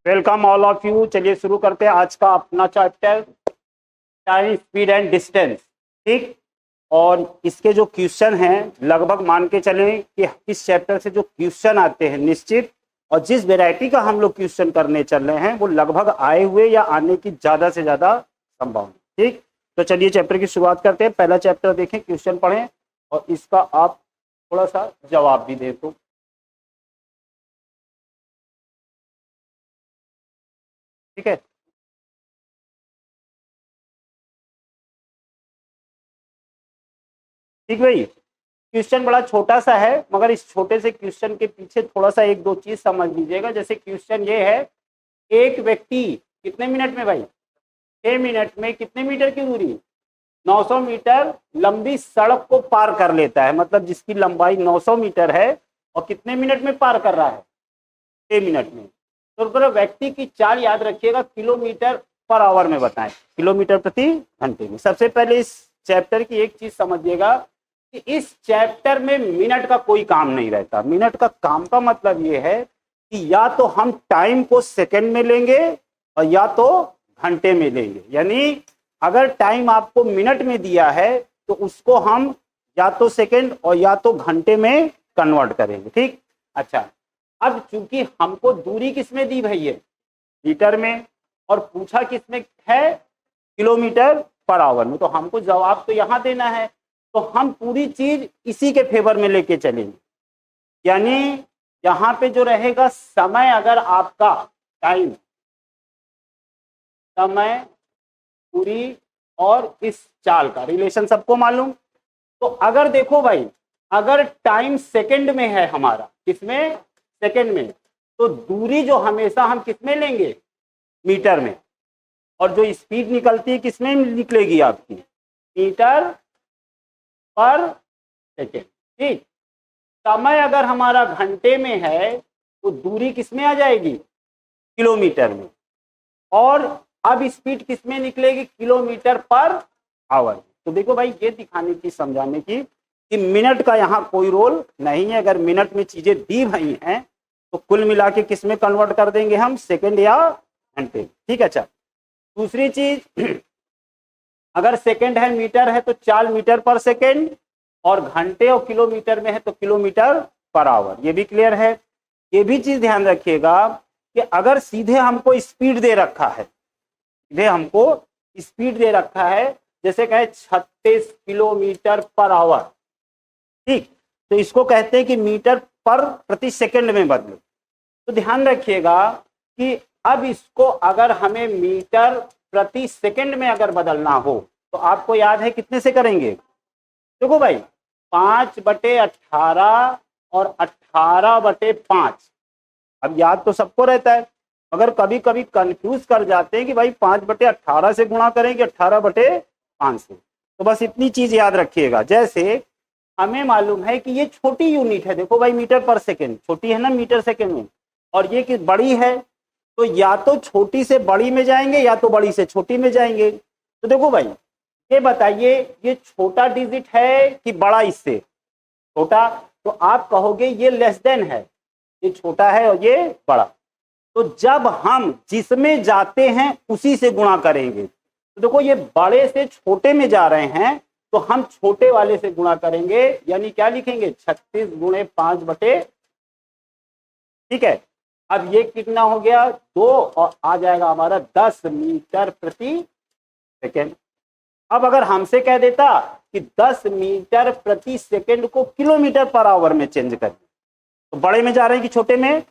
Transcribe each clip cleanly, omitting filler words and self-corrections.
Welcome all of you. चलिए शुरू करते हैं आज का अपना chapter time, speed and distance. ठीक, और इसके जो क्वेश्चन हैं लगभग मान के चलें कि इस चैप्टर से जो क्वेश्चन आते हैं निश्चित, और जिस वैरायटी का हम लोग क्वेश्चन करने चल रहे हैं वो लगभग आए हुए या आने की ज़्यादा से ज़्यादा संभावना। ठीक, तो चलिए चैप्टर की शुरुआत करते हैं। पहला चैप्टर देखें, क्वेश्चन पढ़ें और इसका आप थोड़ा सा जवाब भी दें तो। ठीक है, ठीक भाई। क्वेश्चन बड़ा छोटा सा है मगर इस छोटे से क्वेश्चन के पीछे थोड़ा सा एक दो चीज समझ लीजिएगा। जैसे क्वेश्चन ये है, एक व्यक्ति कितने मिनट में भाई, 6 मिनट में कितने मीटर की दूरी, 900 मीटर लंबी सड़क को पार कर लेता है। मतलब जिसकी लंबाई 900 मीटर है और कितने मिनट में पार कर रहा है, 6 मिनट में। तो पूरा व्यक्ति की चाल याद रखिएगा, किलोमीटर पर आवर में बताएं, किलोमीटर प्रति घंटे में। सबसे पहले इस चैप्टर की एक चीज समझिएगा कि इस चैप्टर में मिनट का कोई काम नहीं रहता। मिनट का काम का मतलब ये है कि या तो हम टाइम को सेकंड में लेंगे और या तो घंटे में लेंगे। यानी अगर टाइम आपको मिनट में दिया है तो उसको हम या तो सेकंड और या तो घंटे में कन्वर्ट करेंगे। ठीक, अच्छा, अब चूंकि हमको दूरी किसमें दी भाई है, मीटर में, और पूछा किसमें है, किलोमीटर पर आवर में, तो हमको जवाब तो यहां देना है। तो हम पूरी चीज इसी के फेवर में लेके चलेंगे। यानी यहां पे जो रहेगा समय, अगर आपका टाइम, समय, दूरी और इस चाल का रिलेशन सबको मालूम। तो अगर देखो भाई, अगर टाइम सेकंड में है हमारा, किसमें, सेकंड में, तो दूरी जो हमेशा हम किसमें लेंगे, मीटर में, और जो स्पीड निकलती है किसमें निकलेगी आपकी, मीटर पर सेकेंड। ठीक, समय अगर हमारा घंटे में है तो दूरी किसमें आ जाएगी, किलोमीटर में, और अब स्पीड किसमें निकलेगी, किलोमीटर पर आवर। तो देखो भाई, ये दिखाने की, समझाने की कि मिनट का यहाँ कोई रोल नहीं है। अगर मिनट में चीजें दी भई हैं तो कुल मिला के किसमें कन्वर्ट कर देंगे हम, सेकेंड या घंटे। ठीक है, अच्छा, दूसरी चीज, अगर सेकंड है, मीटर है, तो 4 मीटर पर सेकंड, और घंटे और किलोमीटर में है तो किलोमीटर पर आवर। ये भी क्लियर है। ये भी चीज ध्यान रखिएगा कि अगर सीधे हमको स्पीड दे रखा है, सीधे हमको स्पीड दे रखा है, जैसे कहे 36 किलोमीटर पर आवर, ठीक, तो इसको कहते हैं कि मीटर पर प्रति सेकंड में बदले। तो ध्यान रखिएगा कि अब इसको अगर हमें मीटर प्रति सेकंड में अगर बदलना हो तो आपको याद है कितने से करेंगे, देखो भाई, 5/18 और 18/5। अब याद तो सबको रहता है, अगर कभी कभी कंफ्यूज कर जाते हैं कि भाई 5/18 से गुणा करें कि 18/5 से। तो बस इतनी चीज याद रखिएगा। जैसे हमें मालूम है कि ये छोटी यूनिट है, देखो भाई, मीटर पर सेकेंड, छोटी है ना मीटर सेकेंड में, और ये कि बड़ी है, तो या तो छोटी से बड़ी में जाएंगे या तो बड़ी से छोटी में जाएंगे। तो देखो भाई, ये बताइए, ये छोटा डिजिट है कि बड़ा इससे, छोटा, तो आप कहोगे ये लेस देन है, ये छोटा है और ये बड़ा। तो जब हम जिसमें जाते हैं उसी से गुणा करेंगे। तो देखो, ये बड़े से छोटे में जा रहे हैं तो हम छोटे वाले से गुणा करेंगे, यानी क्या लिखेंगे, 36 गुणे 5/, ठीक है। अब ये कितना हो गया, 2, और आ जाएगा हमारा 10 मीटर प्रति सेकेंड। अब अगर हमसे कह देता कि 10 मीटर प्रति सेकेंड को किलोमीटर पर आवर में चेंज कर, तो बड़े में जा रहे हैं कि छोटे में,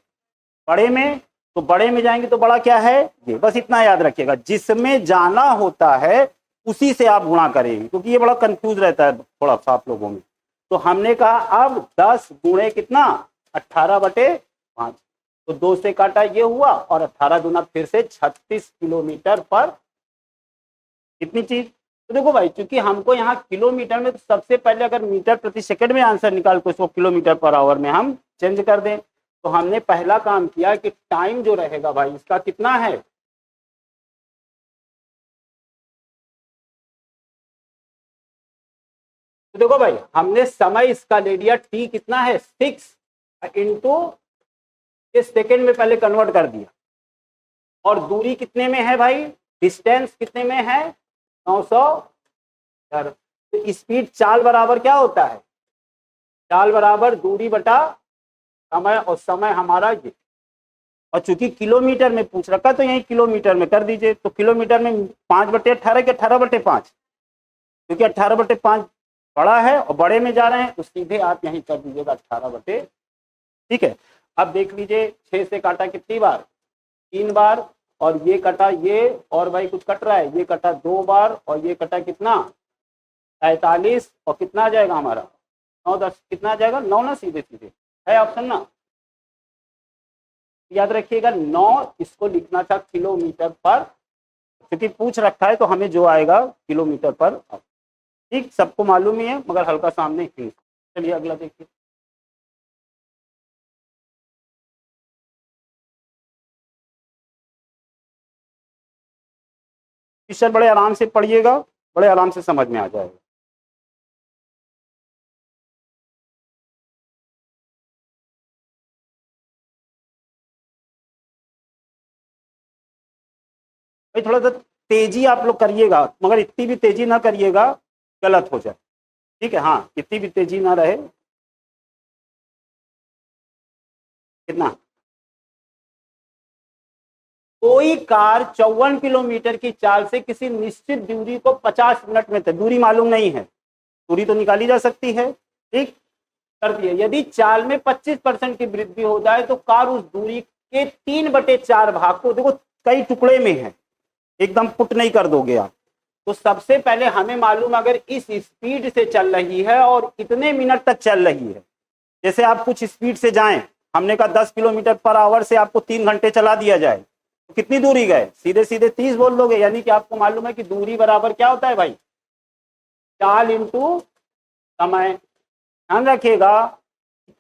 बड़े में, तो बड़े में जाएंगे तो बड़ा क्या है, ये। बस इतना याद रखिएगा, जिसमें जाना होता है उसी से आप गुणा करेंगे, क्योंकि ये बड़ा कंफ्यूज रहता है थोड़ा सा आप लोगों में। तो हमने कहा अब 10 गुणे कितना, 18/5, तो 2 से काटा ये हुआ, और 18 दूना फिर से 36 किलोमीटर पर, कितनी चीज। तो देखो भाई, चूंकि हमको यहाँ किलोमीटर में, तो सबसे पहले अगर मीटर प्रति सेकंड में आंसर निकाल को इसको किलोमीटर पर आवर में हम चेंज कर दें, तो हमने पहला काम किया कि टाइम जो रहेगा भाई इसका कितना है, तो देखो भाई, हमने समय इसका ले लिया, टी कितना है, 6 इंटू, इस सेकेंड में पहले कन्वर्ट कर दिया, और दूरी कितने में है भाई, डिस्टेंस कितने में है, 900 मीटर। तो स्पीड चाल बराबर क्या होता है, चाल बराबर दूरी बटा समय, और समय हमारा ये, और चूंकि किलोमीटर में पूछ रखा तो यही किलोमीटर में कर दीजिए। तो किलोमीटर में 5/18 के 18/5, क्योंकि 18/5 बड़ा है और बड़े में जा रहे हैं तो सीधे आप यहीं कर दीजिएगा 18/। ठीक है, अब देख लीजिए 6 से काटा कितनी बार, 3 बार, और ये कटा ये, और भाई कुछ कट रहा है, ये कटा 2 बार, और ये कटा कितना 45, और कितना आ जाएगा हमारा 9 10 कितना आ जाएगा 9 ना, सीधे सीधे है ऑप्शन ना, याद रखिएगा 9, इसको लिखना था किलोमीटर पर, क्योंकि पूछ रखा है तो हमें जो आएगा किलोमीटर पर। ठीक, सबको मालूम ही है मगर हल्का सामने हिंट। चलिए अगला देखिए। क्वेश्चन बड़े आराम से पढ़िएगा, बड़े आराम से समझ में आ जाएगा। भाई थोड़ा सा तेजी आप लोग करिएगा, मगर इतनी भी तेजी ना करिएगा गलत हो जाए। ठीक है, हाँ इतनी भी तेजी ना रहे। कितना, कोई कार 54 किलोमीटर की चाल से किसी निश्चित दूरी को 50 मिनट में तय, दूरी मालूम नहीं है, दूरी तो निकाली जा सकती है। ठीक, कर दिए। यदि चाल में 25% की वृद्धि हो जाए तो कार उस दूरी के 3/4 भाग को, देखो कई टुकड़े में है, एकदम पुट नहीं कर दोगे आप। तो सबसे पहले हमें मालूम अगर इस स्पीड से चल रही है और इतने मिनट तक चल रही है, जैसे आप कुछ स्पीड से जाएं, हमने कहा 10 किलोमीटर पर आवर से आपको 3 घंटे चला दिया जाए तो कितनी दूरी गए, सीधे सीधे 30 बोल लोगे। यानी कि आपको मालूम है कि दूरी बराबर क्या होता है भाई, चाल इंटू समय। ध्यान रखिएगा,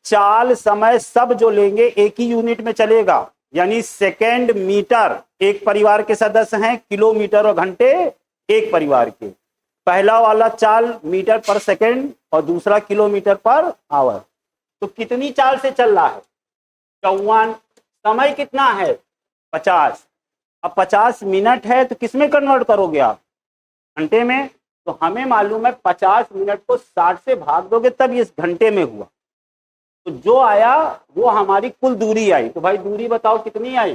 चाल समय सब जो लेंगे एक ही यूनिट में चलेगा, यानी सेकेंड मीटर एक परिवार के सदस्य हैं, किलोमीटर और घंटे एक परिवार के। पहला वाला चाल मीटर पर सेकेंड और दूसरा किलोमीटर पर आवर। तो कितनी चाल से चल रहा है, 54। समय कितना है 50। अब 50 मिनट है तो किसमें कन्वर्ट करोगे आप, घंटे में। तो हमें मालूम है 50 मिनट को 60 से भाग दोगे तब ये घंटे में हुआ, तो जो आया वो हमारी कुल दूरी आई। तो भाई दूरी बताओ कितनी आई,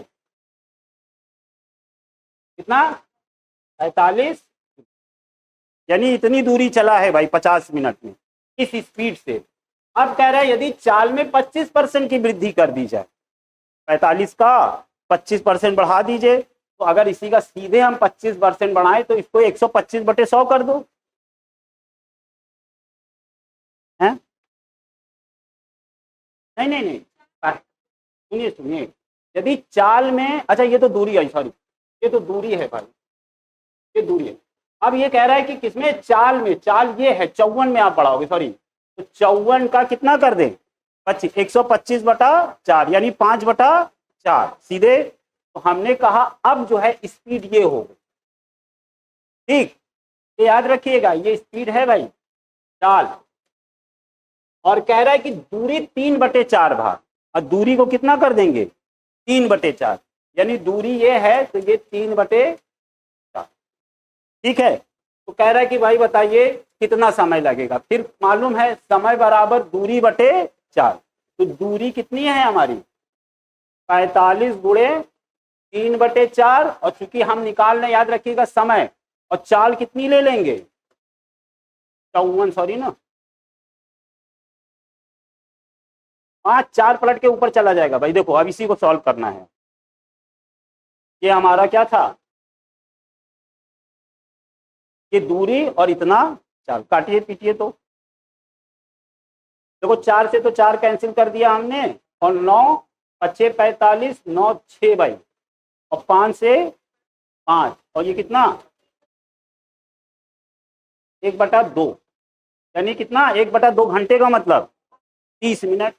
कितना 45, यानी इतनी दूरी चला है भाई 50 मिनट में इस स्पीड से। अब कह रहा है यदि चाल में 25% की वृद्धि कर दी जाए, 45 का 25% बढ़ा दीजिए, तो अगर इसी का सीधे हम 25% बढ़ाएं तो इसको 125/100 कर दो, है? नहीं नहीं नहीं, सुनिए सुनिए, यदि चाल में, अच्छा ये तो दूरी आई, सॉरी ये तो दूरी है भाई, ये दूरी है। अब ये कह रहा है कि किसमें, चाल में, चाल ये है 54 में आप बढ़ाओगे, सॉरी, तो 54 का कितना कर दें 25, 125/4 यानी 5/4 सीधे। तो हमने कहा अब जो है स्पीड ये हो गई। ठीक, ये याद रखिएगा, ये स्पीड है भाई चाल, और कह रहा है कि दूरी 3/4 भाग, और दूरी को कितना कर देंगे 3/4, यानी दूरी ये है तो ये 3/4। ठीक है, तो कह रहा है कि भाई बताइए कितना समय लगेगा। फिर मालूम है समय बराबर दूरी बटे 4, तो दूरी कितनी है हमारी 45 गुणे 3/4, और चूंकि हम निकाल रहे, याद रखिएगा समय, और चाल कितनी ले लेंगे 54, सॉरी ना, 4 पलट के ऊपर चला जाएगा भाई। देखो अब इसी को सॉल्व करना है, ये हमारा क्या था, ये दूरी और इतना चाल, काटिए पीटिए। तो देखो 4 से तो 4 कैंसिल कर दिया हमने, और 9 अच्छे 45, 9 6 भाई, और 5 से 5, और ये कितना 1/2, यानी कितना 1/2 घंटे का मतलब 30 मिनट।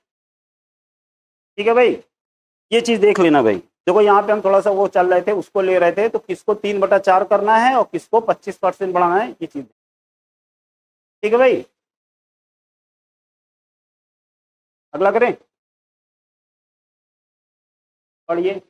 ठीक है भाई, ये चीज देख लेना भाई। देखो यहाँ पे हम थोड़ा सा वो चल रहे थे, उसको ले रहे थे, तो किसको 3/4 करना है और किसको 25% बढ़ाना है, ये चीज। ठीक है भाई, अगला करें, पढ़िए।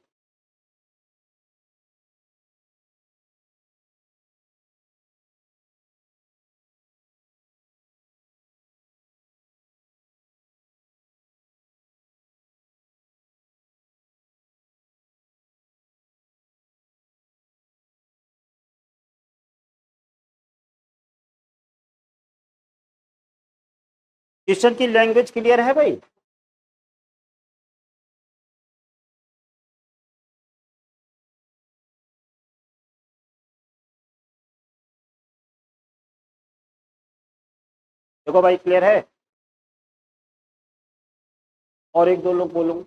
क्वेश्चन की लैंग्वेज क्लियर है भाई? देखो भाई क्लियर है? और एक दो लोग बोलो।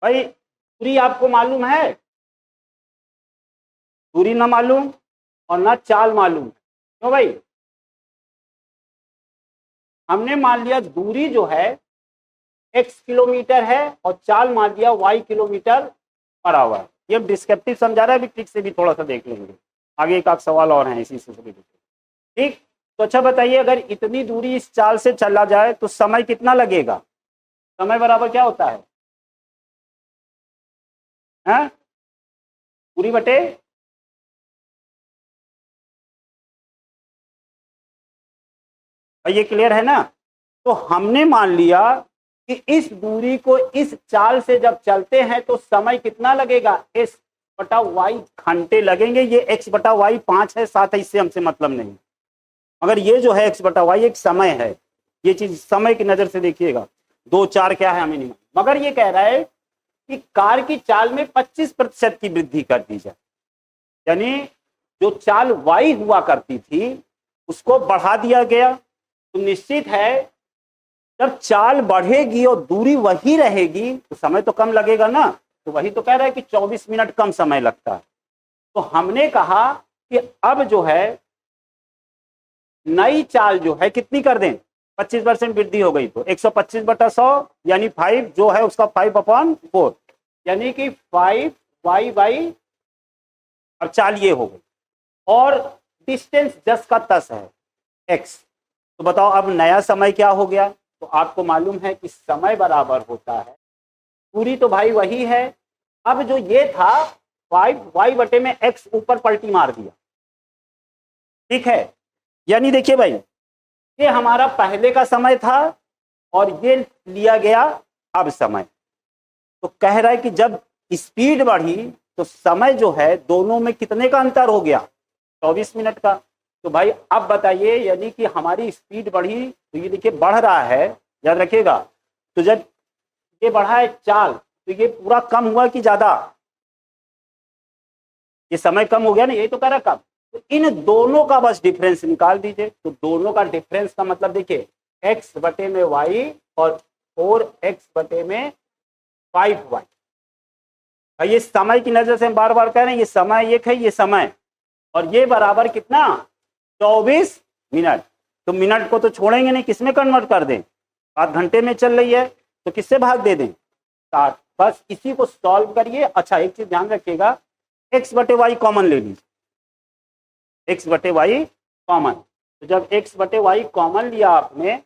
भाई दूरी आपको मालूम है? दूरी ना मालूम और ना चाल मालूम, क्यों भाई? हमने मान लिया दूरी जो है x किलोमीटर है और चाल मान लिया y किलोमीटर पर आवर। ये डिस्क्रिप्टिव समझा रहा है, अभी ट्रिक से भी थोड़ा सा देख लेंगे। आगे एक आध सवाल और है इसी से रिलेटेड। ठीक, तो अच्छा बताइए, अगर इतनी दूरी इस चाल से चला जाए तो समय कितना लगेगा? समय बराबर क्या होता है? हैं? दूरी बटे ये क्लियर है ना? तो हमने मान लिया कि इस दूरी को इस चाल से जब चलते हैं तो समय कितना लगेगा? s बटा वाई घंटे लगेंगे। ये x बटा वाई 5 है, 7 है, इससे हमसे मतलब नहीं। मगर ये जो है x बटा वाई एक समय है, ये चीज समय की नजर से देखिएगा। 2 4 क्या है हमें नहीं, मगर ये कह रहा है कि कार की चाल में 25% की वृद्धि कर दी जाए, यानी जो चाल वाई हुआ करती थी उसको बढ़ा दिया गया। तो निश्चित है जब चाल बढ़ेगी और दूरी वही रहेगी तो समय तो कम लगेगा ना। तो वही तो कह रहा है कि 24 मिनट कम समय लगता है। तो हमने कहा कि अब जो है नई चाल जो है कितनी कर दें? 25% वृद्धि हो गई तो 125 बटा 100 यानी 5 जो है उसका 5/4, यानी कि 5y बाई, अब चाल ये हो गई और डिस्टेंस 10 का 10 है x। तो बताओ अब नया समय क्या हो गया? तो आपको मालूम है कि समय बराबर होता है, पूरी तो भाई वही है। अब जो ये था 5y बटे में x ऊपर पलटी मार दिया, ठीक है? यानी देखिए भाई, ये हमारा पहले का समय था और ये लिया गया अब समय। तो कह रहा है कि जब स्पीड बढ़ी तो समय जो है दोनों में कितने का अंतर हो गया? 24 मिनट का। तो भाई अब बताइए, यानी कि हमारी स्पीड बढ़ी तो ये देखिए बढ़ रहा है, याद रखिएगा। तो जब ये बढ़ा है चाल तो ये पूरा कम हुआ कि ज्यादा? ये समय कम हो गया ना, यही तो कह रहा कम। तो इन दोनों का बस डिफरेंस निकाल दीजिए। तो दोनों का डिफरेंस का मतलब देखिए x बटे में y और 4x बटे में 5y। भाई ये समय की नजर से हम बार बार कह रहे हैं, ये समय एक है, ये समय, और ये बराबर कितना? 24 मिनट। तो मिनट को तो छोड़ेंगे नहीं, किसमें कन्वर्ट कर दें? बात घंटे में चल रही है तो किससे भाग दे दें? 60। बस इसी को सॉल्व करिए। अच्छा एक चीज ध्यान रखिएगा, x बटे वाई कॉमन ले लीजिए, x बटे वाई कॉमन। तो जब x बटे वाई कॉमन लिया आपने,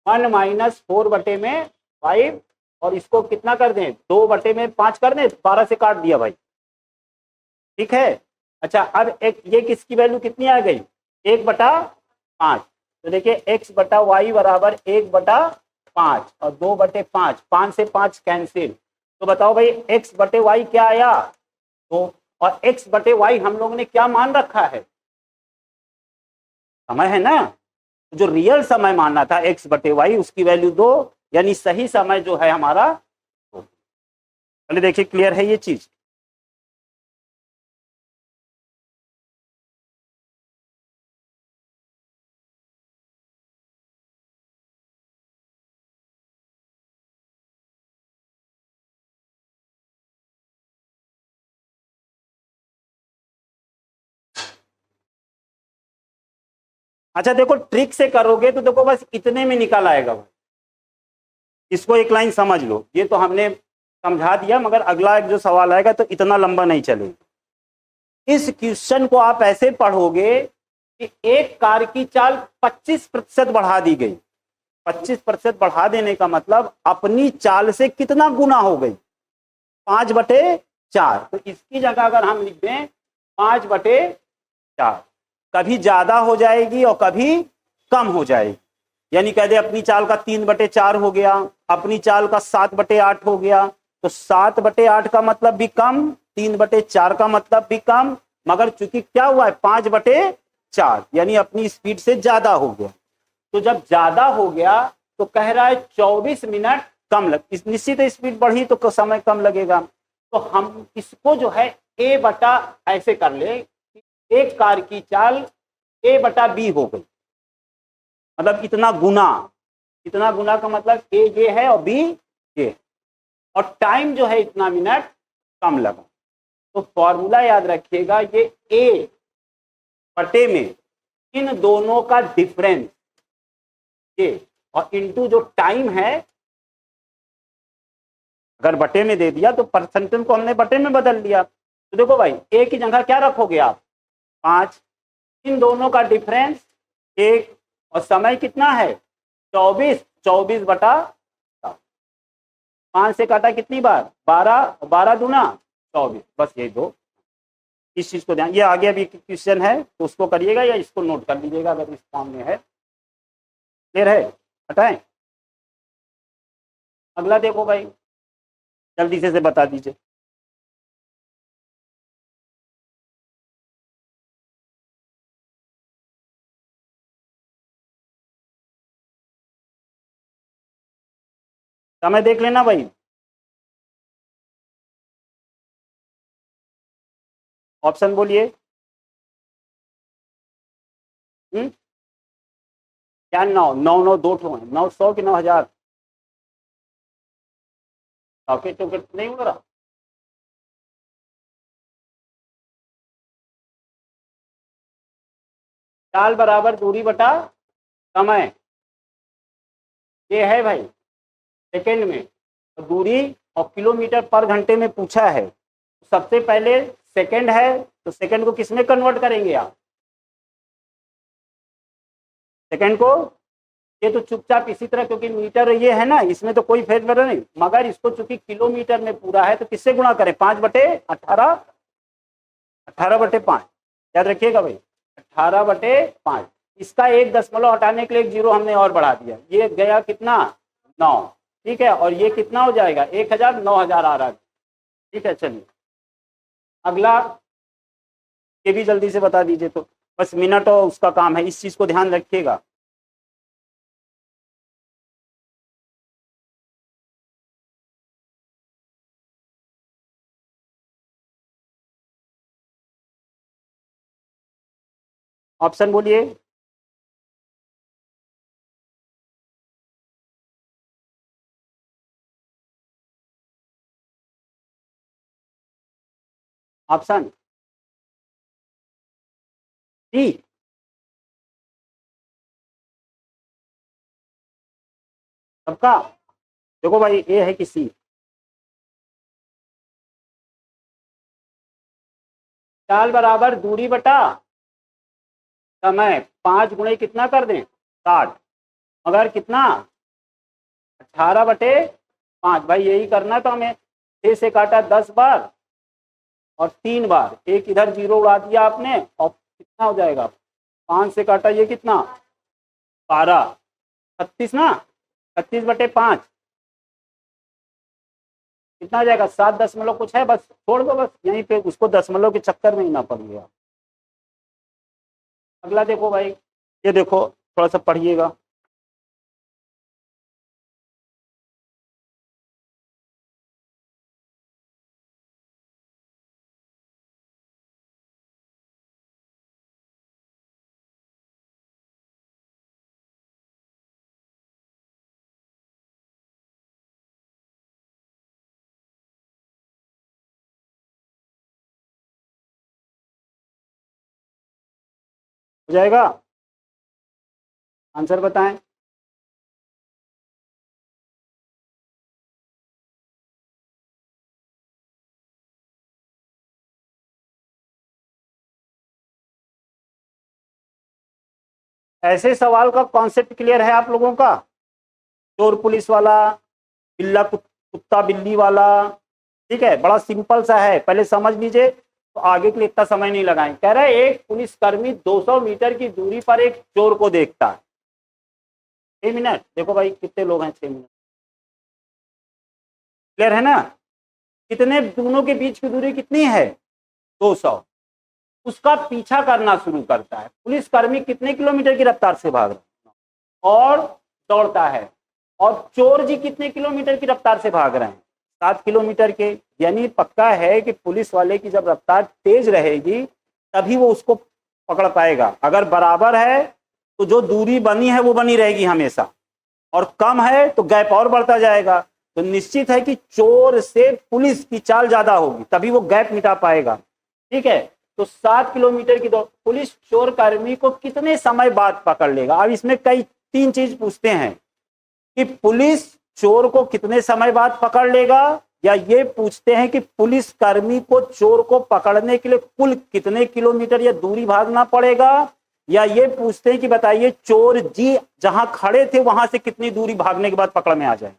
1 माइनस 4 बटे में 5, और इसको कितना कर दें? 2 बटे में 5 कर दें, 12 से काट दिया भाई, ठीक है? अच्छा अब एक ये किसकी वैल्यू कितनी आ गई? 1/5। तो देखिए x बटा वाई बराबर 1/5 और 2/5, 5 से 5 कैंसिल। तो बताओ भाई x बटे वाई क्या आया? 2। और x बटे वाई हम लोगों ने क्या मान रखा है? समय है ना। जो रियल समय मानना था x बटे वाई, उसकी वैल्यू 2, यानी सही समय जो है हमारा 2। पहले देखिए क्लियर है ये चीज? अच्छा देखो ट्रिक से करोगे तो देखो बस इतने में निकल आएगा भाई। इसको एक लाइन समझ लो, ये तो हमने समझा दिया, मगर अगला एक जो सवाल आएगा तो इतना लंबा नहीं चलेगा। इस क्वेश्चन को आप ऐसे पढ़ोगे कि एक कार की चाल 25% बढ़ा दी गई। 25% बढ़ा देने का मतलब अपनी चाल से कितना गुना हो गई? 5/4। तो इसकी जगह अगर हम लिख दें 5/4, कभी ज्यादा हो जाएगी और कभी कम हो जाएगी। यानी कह दे अपनी चाल का 3/4 हो गया, अपनी चाल का 7/8 हो गया। तो 7/8 का मतलब भी कम, 3/4 का मतलब भी कम, मगर चूंकि क्या हुआ है 5/4, यानी अपनी स्पीड से ज्यादा हो गया। तो जब ज्यादा हो गया तो कह रहा है 24 मिनट कम लग, निश्चित स्पीड बढ़ी तो समय कम लगेगा। तो हम इसको जो है a बटा ऐसे कर ले, एक कार की चाल a/b हो गई, मतलब इतना गुना, इतना गुना का मतलब a ये है और b ये, और टाइम जो है इतना मिनट कम लगा। तो फॉर्मूला याद रखिएगा, ये a बटे में इन दोनों का डिफरेंस ये और इनटू जो टाइम है, अगर बटे में दे दिया तो परसेंटेज को हमने बटे में बदल दिया। तो देखो भाई a की जगह क्या रखोगे आप 5, इन दोनों का डिफरेंस 1, और समय कितना है 24, 24/7। 5 से काटा कितनी बार 12, 12 दूना 24, बस ये दो। इस चीज को ध्यान, ये आगे अभी क्वेश्चन है तो उसको करिएगा या इसको नोट कर लीजिएगा अगर इस फॉर्म में है। क्लियर है, हटाएं। अगला देखो भाई, जल्दी से बता दीजिए। समय देख लेना भाई। ऑप्शन बोलिए। क्या 9, 9, 9 दो ठो है, 900 कि 9,000? रॉकेट टॉकेट नहीं उड़ रहा। चाल बराबर दूरी बटा समय, ये है भाई सेकंड में, और दूरी और किलोमीटर पर घंटे में पूछा है। सबसे पहले सेकंड है तो सेकंड को किसमें कन्वर्ट करेंगे आप, सेकंड को, ये तो चुपचाप इसी तरह, क्योंकि मीटर ये है ना, इसमें तो कोई फेरबदल नहीं, मगर इसको चूंकि किलोमीटर में पूरा है तो किससे गुणा करें 5/18, 18/5, याद रखिएगा भाई 18/5। इसका 1 दशमलव हटाने के लिए 1 जीरो हमने और बढ़ा दिया, ये गया कितना 9, ठीक है, और ये कितना हो जाएगा 1000, 9000 आ रहा है। ठीक है, चलिए अगला, ये भी जल्दी से बता दीजिए। तो बस मिनट और उसका काम है, इस चीज को ध्यान रखिएगा। ऑप्शन बोलिए। ऑप्शन डी, सबका। देखो भाई ए है कि सी, चाल बराबर दूरी बटा समय, 5 गुणे कितना कर दें 60, मगर कितना 18/5। भाई यही करना तो हमें, 6 से काटा 10 बार और 3 बार, एक इधर जीरो उड़ा दिया आपने, और कितना हो जाएगा 5 से काटा ये कितना 12, 36 ना, 36/5 कितना आ जाएगा 7 दशमलव कुछ है, बस छोड़ दो, बस यहीं पे उसको दशमलव के चक्कर में ही ना पड़ गया। अगला देखो भाई, ये देखो थोड़ा सा पढ़िएगा। हो जाएगा, आंसर बताएं। ऐसे सवाल का कॉन्सेप्ट क्लियर है आप लोगों का? चोर पुलिस वाला, बिल्ला कुत्ता बिल्ली वाला, ठीक है, बड़ा सिंपल सा है, पहले समझ लीजिए तो आगे के लिए इतना समय नहीं लगाएं। कह रहा है एक पुलिसकर्मी 200 मीटर की दूरी पर एक चोर को देखता है, 6 मिनट। देखो भाई कितने लोग हैं, 6 मिनट। क्लियर है ना? कितने दोनों के बीच की दूरी कितनी है? 200। उसका पीछा करना शुरू करता है। पुलिसकर्मी कितने किलोमीटर की रफ्तार से भाग रहा है और दौड़ता है, और चोर जी कितने किलोमीटर की रफ्तार से भाग रहे हैं? 7 किलोमीटर के। यानी पक्का है कि पुलिस वाले की जब रफ्तार तेज रहेगी तभी वो उसको पकड़ पाएगा। अगर बराबर है तो जो दूरी बनी है वो बनी रहेगी हमेशा, और कम है तो गैप और बढ़ता जाएगा। तो निश्चित है कि चोर से पुलिस की चाल ज्यादा होगी, तभी वो गैप मिटा पाएगा। ठीक है, तो 7 किलोमीटर की दौड़। पुलिस चोर कर्मी को कितने समय बाद पकड़ लेगा? अब इसमें कई 3 चीज पूछते हैं कि पुलिस चोर को कितने समय बाद पकड़ लेगा, या ये पूछते हैं कि पुलिस कर्मी को चोर को पकड़ने के लिए कुल कितने किलोमीटर या दूरी भागना पड़ेगा, या ये पूछते हैं कि बताइए चोर जी जहां खड़े थे वहां से कितनी दूरी भागने के बाद पकड़ में आ जाए।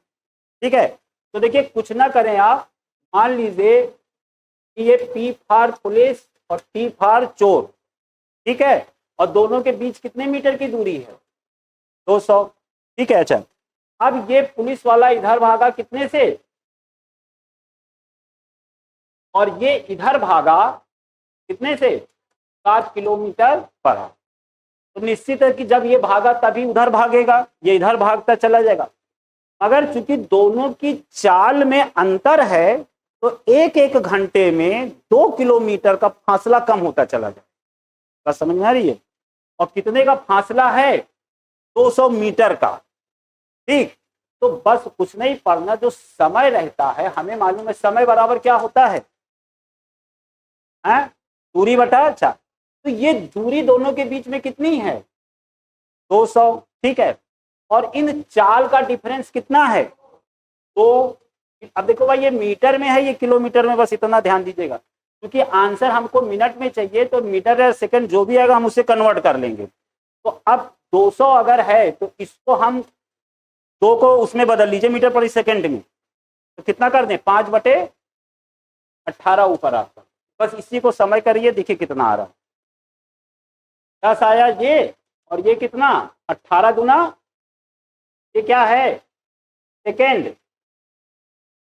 ठीक है, तो देखिए कुछ ना करें आप, मान लीजिए कि ये P फॉर पुलिस और T फॉर चोर, ठीक है, और दोनों के बीच कितने मीटर की दूरी है? 200। ठीक है, अच्छा अब ये पुलिस वाला इधर भागा कितने से, और ये इधर भागा कितने से? 7 किलोमीटर पर आवर। तो निश्चित है कि जब ये भागा तभी उधर भागेगा, ये इधर भागता चला जाएगा। अगर चूंकि दोनों की चाल में अंतर है तो एक एक घंटे में 2 किलोमीटर का फासला कम होता चला जाएगा। बात समझ में आ रही है? और कितने का फासला है? 200 मीटर का। ठीक, तो बस कुछ नहीं पढ़ना, जो समय रहता है हमें मालूम है समय बराबर क्या होता है, दूरी बटा। अच्छा, तो ये दूरी दोनों के बीच में कितनी है? 200। ठीक है, और इन चाल का डिफरेंस कितना है? तो अब देखो भाई ये मीटर में है, ये किलोमीटर में, बस इतना ध्यान दीजिएगा, क्योंकि आंसर हमको मिनट में चाहिए, तो मीटर या सेकंड जो भी आएगा हम उसे कन्वर्ट कर लेंगे। तो अब 200 अगर है तो इसको हम 2 को उसमें बदल लीजिए मीटर पर सेकंड में, तो कितना कर दें? 5/18 ऊपर आता। बस इसी को समय करिए, देखिए कितना आ रहा है। 10 आया ये, और ये कितना? 18 गुना, ये क्या है? सेकेंड।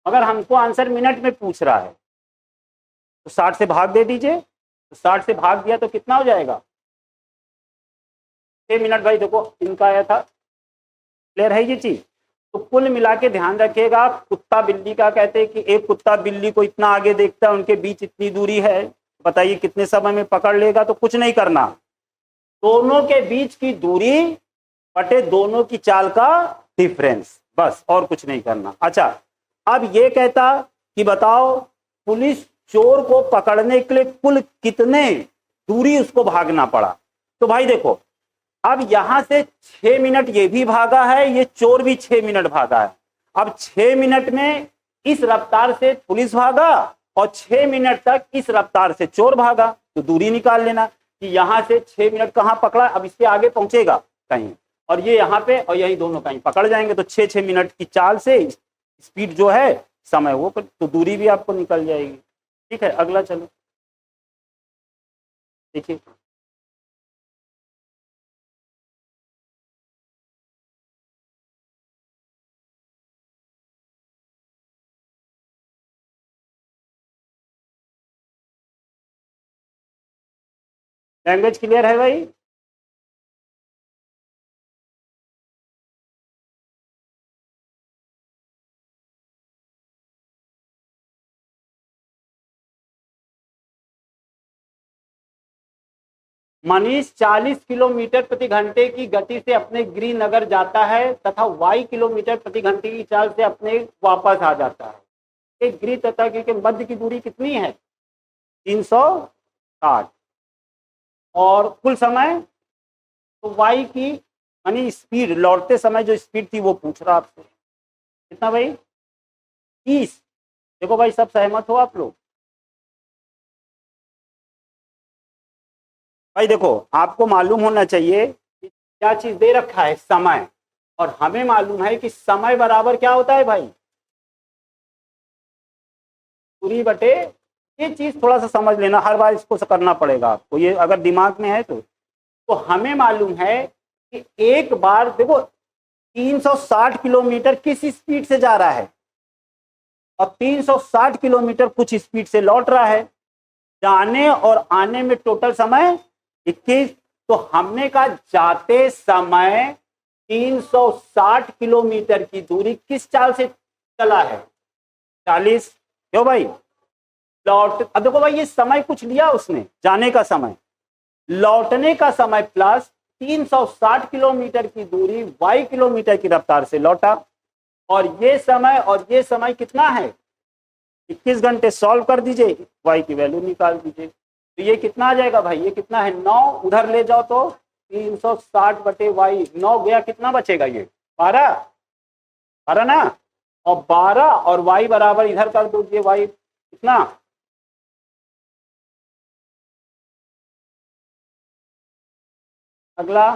अगर हमको आंसर मिनट में पूछ रहा है तो 60 से भाग दे दीजिए, तो 60 से भाग दिया तो कितना हो जाएगा? 6 मिनट। भाई देखो इनका आया था। क्लियर है ये चीज? तो कुल मिला के ध्यान रखिएगा, कुत्ता बिल्ली का कहते हैं कि एक कुत्ता बिल्ली को इतना आगे देखता है, उनके बीच इतनी दूरी है, बताइए कितने समय में पकड़ लेगा? तो कुछ नहीं करना, दोनों के बीच की दूरी बटे दोनों की चाल का डिफरेंस, बस और कुछ नहीं करना। अच्छा, अब ये कहता कि बताओ पुलिस चोर को पकड़ने के लिए कुल कितने दूरी उसको भागना पड़ा? तो भाई देखो, अब यहां से 6 मिनट ये भी भागा है, ये चोर भी 6 मिनट भागा है। अब 6 मिनट में इस रफ्तार से पुलिस भागा और 6 मिनट तक इस रफ्तार से चोर भागा, तो दूरी निकाल लेना कि यहां से 6 मिनट कहां पकड़ा, अब इसके आगे पहुंचेगा कहीं, और ये यहाँ पे और यही दोनों कहीं पकड़ जाएंगे, तो 6-6 मिनट की चाल से स्पीड जो है समय वो, तो दूरी भी आपको निकल जाएगी। ठीक है, अगला चलो देखिए। लैंग्वेज क्लियर है भाई? मनीष 40 किलोमीटर प्रति घंटे की गति से अपने गृहनगर जाता है तथा y किलोमीटर प्रति घंटे की चाल से अपने वापस आ जाता है। एक गृह तथा गृह के मध्य की दूरी कितनी है? 360। और कुल समय, तो y की यानी स्पीड, लौटते समय जो स्पीड थी वो पूछ रहा आपसे कितना भाई? 30। देखो भाई सब सहमत हो आप लोग? भाई देखो आपको मालूम होना चाहिए कि क्या चीज दे रखा है, समय, और हमें मालूम है कि समय बराबर क्या होता है भाई? दूरी बटे, ये चीज थोड़ा सा समझ लेना, हर बार इसको करना पड़ेगा आपको, ये अगर दिमाग में है तो हमें मालूम है कि एक बार देखो 360 किलोमीटर किस स्पीड से जा रहा है और 360 किलोमीटर कुछ स्पीड से लौट रहा है। जाने और आने में टोटल समय 21। तो हमने कहा जाते समय 360 किलोमीटर की दूरी किस चाल से चला है, 40। क्यों भाई, लौट, अब देखो भाई ये समय कुछ लिया उसने, जाने का समय, लौटने का समय प्लस 360 किलोमीटर की दूरी y किलोमीटर की रफ्तार से लौटा। और ये समय कितना है, 21 घंटे। सॉल्व कर दीजिए, y की वैल्यू निकाल दीजिए। तो ये कितना आ जाएगा भाई, ये कितना है 9, उधर ले जाओ तो 360 बटे y, 9 गया, कितना बचेगा ये 12, 12 ना, और 12 और y बराबर इधर कर दीजिए, y कितना, अगला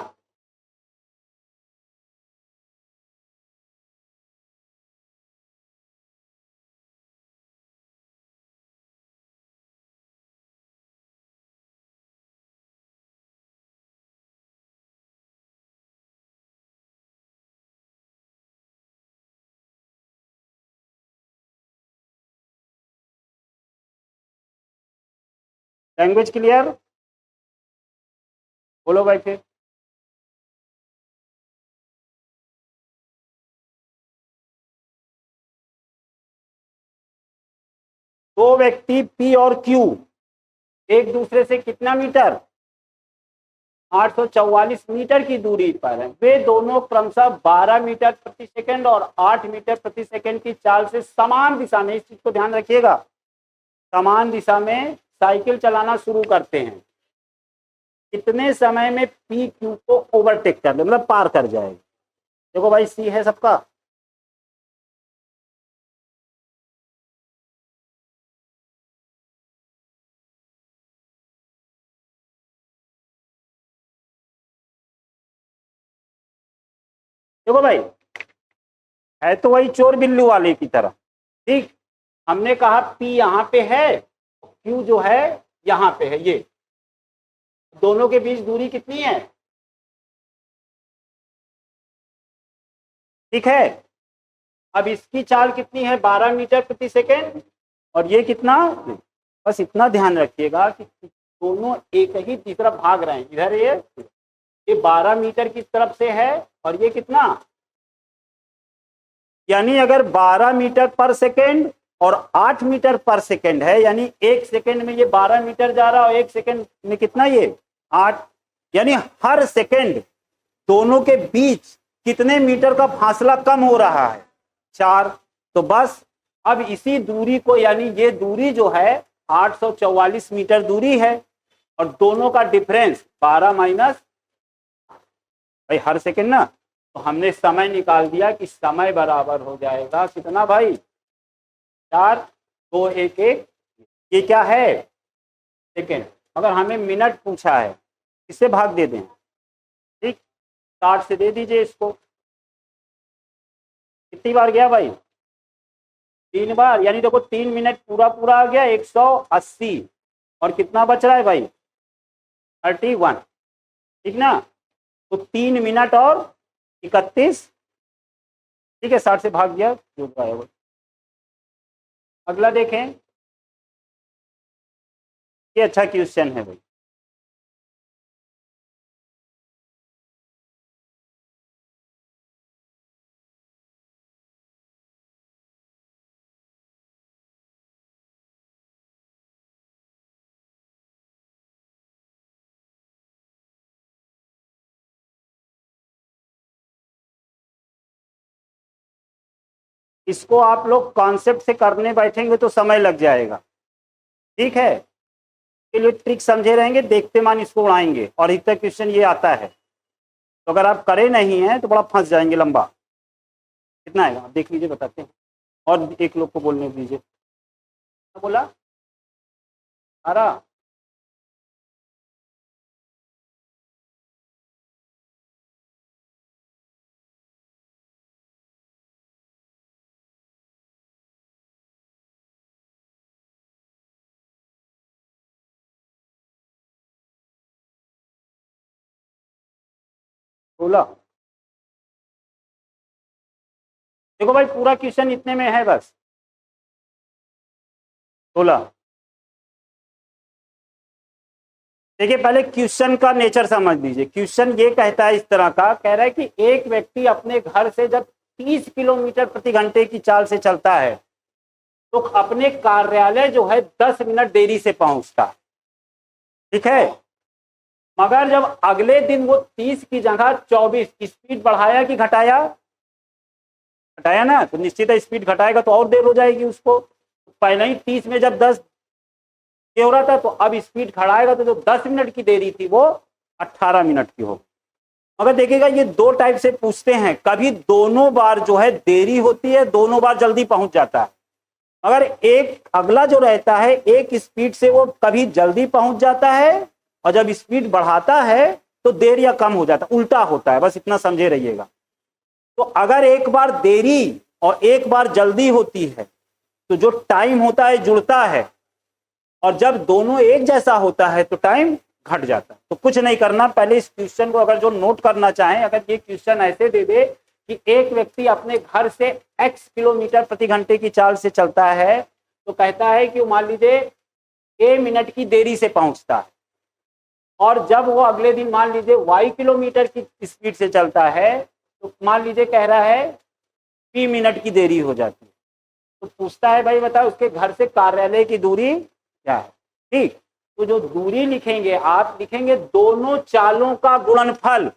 लैंग्वेज क्लियर, बोलो भाई फिर। दो व्यक्ति P और Q एक दूसरे से कितना मीटर, 844 मीटर की दूरी पर है। वे दोनों क्रमशः 12 मीटर प्रति सेकंड और 8 मीटर प्रति सेकंड की चाल से समान दिशा में, इस चीज को ध्यान रखिएगा, समान दिशा में साइकिल चलाना शुरू करते हैं। कितने समय में P Q को ओवरटेक कर दे, मतलब पार कर जाएगा। देखो भाई C है सबका, देखो भाई है तो वही चोर बिल्लू वाले की तरह। ठीक, हमने कहा P यहाँ पे है, Q जो है यहाँ पे है, ये दोनों के बीच दूरी कितनी है, ठीक है। अब इसकी चाल कितनी है, 12 मीटर प्रति सेकेंड, और ये कितना, बस इतना ध्यान रखिएगा कि दोनों एक ही तरफ भाग रहे हैं। इधर ये 12 मीटर की तरफ से है और ये कितना, यानी अगर 12 मीटर पर सेकेंड और 8 मीटर पर सेकेंड है, यानी एक सेकेंड में ये 12 मीटर जा रहा है और एक सेकेंड में कितना, ये 8, यानी हर सेकेंड दोनों के बीच कितने मीटर का फासला कम हो रहा है, 4। तो बस अब इसी दूरी को, यानी ये दूरी जो है 844 मीटर दूरी है और दोनों का डिफरेंस 12 माइनस, भाई हर सेकेंड ना, तो हमने समय निकाल दिया कि समय बराबर हो जाएगा कितना भाई, 4, 2, 1, 1, ये क्या है सेकेंड। अगर हमें मिनट पूछा है, इससे भाग दे दें, ठीक, 60 से दे दीजिए इसको। कितनी बार गया भाई, 3 बार, यानी देखो 3 मिनट पूरा पूरा आ गया, 180, और कितना बच रहा है भाई, 31, ठीक ना। तो 3 मिनट और 31, ठीक है, 60 से भाग गया, जो आएगा। अगला देखें, ये अच्छा क्वेश्चन है भाई। इसको आप लोग कॉन्सेप्ट से करने बैठेंगे तो समय लग जाएगा, ठीक है। के लिए ट्रिक समझे रहेंगे, देखते मान इसको उड़ाएंगे, और इतना क्वेश्चन ये आता है। तो अगर आप करे नहीं है तो बड़ा फंस जाएंगे, लंबा। कितना आएगा आप देख लीजिए, बताते हैं, और एक लोग को बोलने दीजिए। क्या बोला, 12, बोला देखो भाई पूरा क्वेश्चन इतने में है बस 16। देखिए पहले क्वेश्चन का नेचर समझ लीजिए। क्वेश्चन ये कहता है, इस तरह का कह रहा है कि एक व्यक्ति अपने घर से जब 30 किलोमीटर प्रति घंटे की चाल से चलता है तो अपने कार्यालय जो है 10 मिनट देरी से पहुंचता है। ठीक है, मगर जब अगले दिन वो 30 की जगह 24 स्पीड बढ़ाया कि घटाया, घटाया ना, तो निश्चित है स्पीड घटाएगा तो और देर हो जाएगी उसको। पहले ही 30 में जब 10 ये हो रहा था तो अब स्पीड बढ़ाएगा तो जो 10 मिनट की देरी थी वो 18 मिनट की हो। मगर देखिएगा ये दो टाइप से पूछते हैं, कभी दोनों बार जो है देरी होती है, दोनों बार जल्दी पहुंच जाता है। मगर एक अगला जो रहता है एक स्पीड से वो कभी जल्दी पहुंच जाता है और जब स्पीड बढ़ाता है तो देर या कम हो जाता है, उल्टा होता है, बस इतना समझे रहिएगा। तो अगर एक बार देरी और एक बार जल्दी होती है तो जो टाइम होता है जुड़ता है, और जब दोनों एक जैसा होता है तो टाइम घट जाता है। तो कुछ नहीं करना, पहले इस क्वेश्चन को अगर जो नोट करना चाहें, अगर ये क्वेश्चन ऐसे दे दे कि एक व्यक्ति अपने घर से x किलोमीटर प्रति घंटे की चाल से चलता है तो कहता है कि मान लीजिए a मिनट की देरी से पहुंचता है, और जब वो अगले दिन मान लीजिए y किलोमीटर की स्पीड से चलता है तो मान लीजिए कह रहा है p मिनट की देरी हो जाती है। तो पूछता है भाई बताओ उसके घर से कार्यालय की दूरी क्या है। ठीक, तो जो दूरी लिखेंगे आप लिखेंगे दोनों चालों का गुणनफल,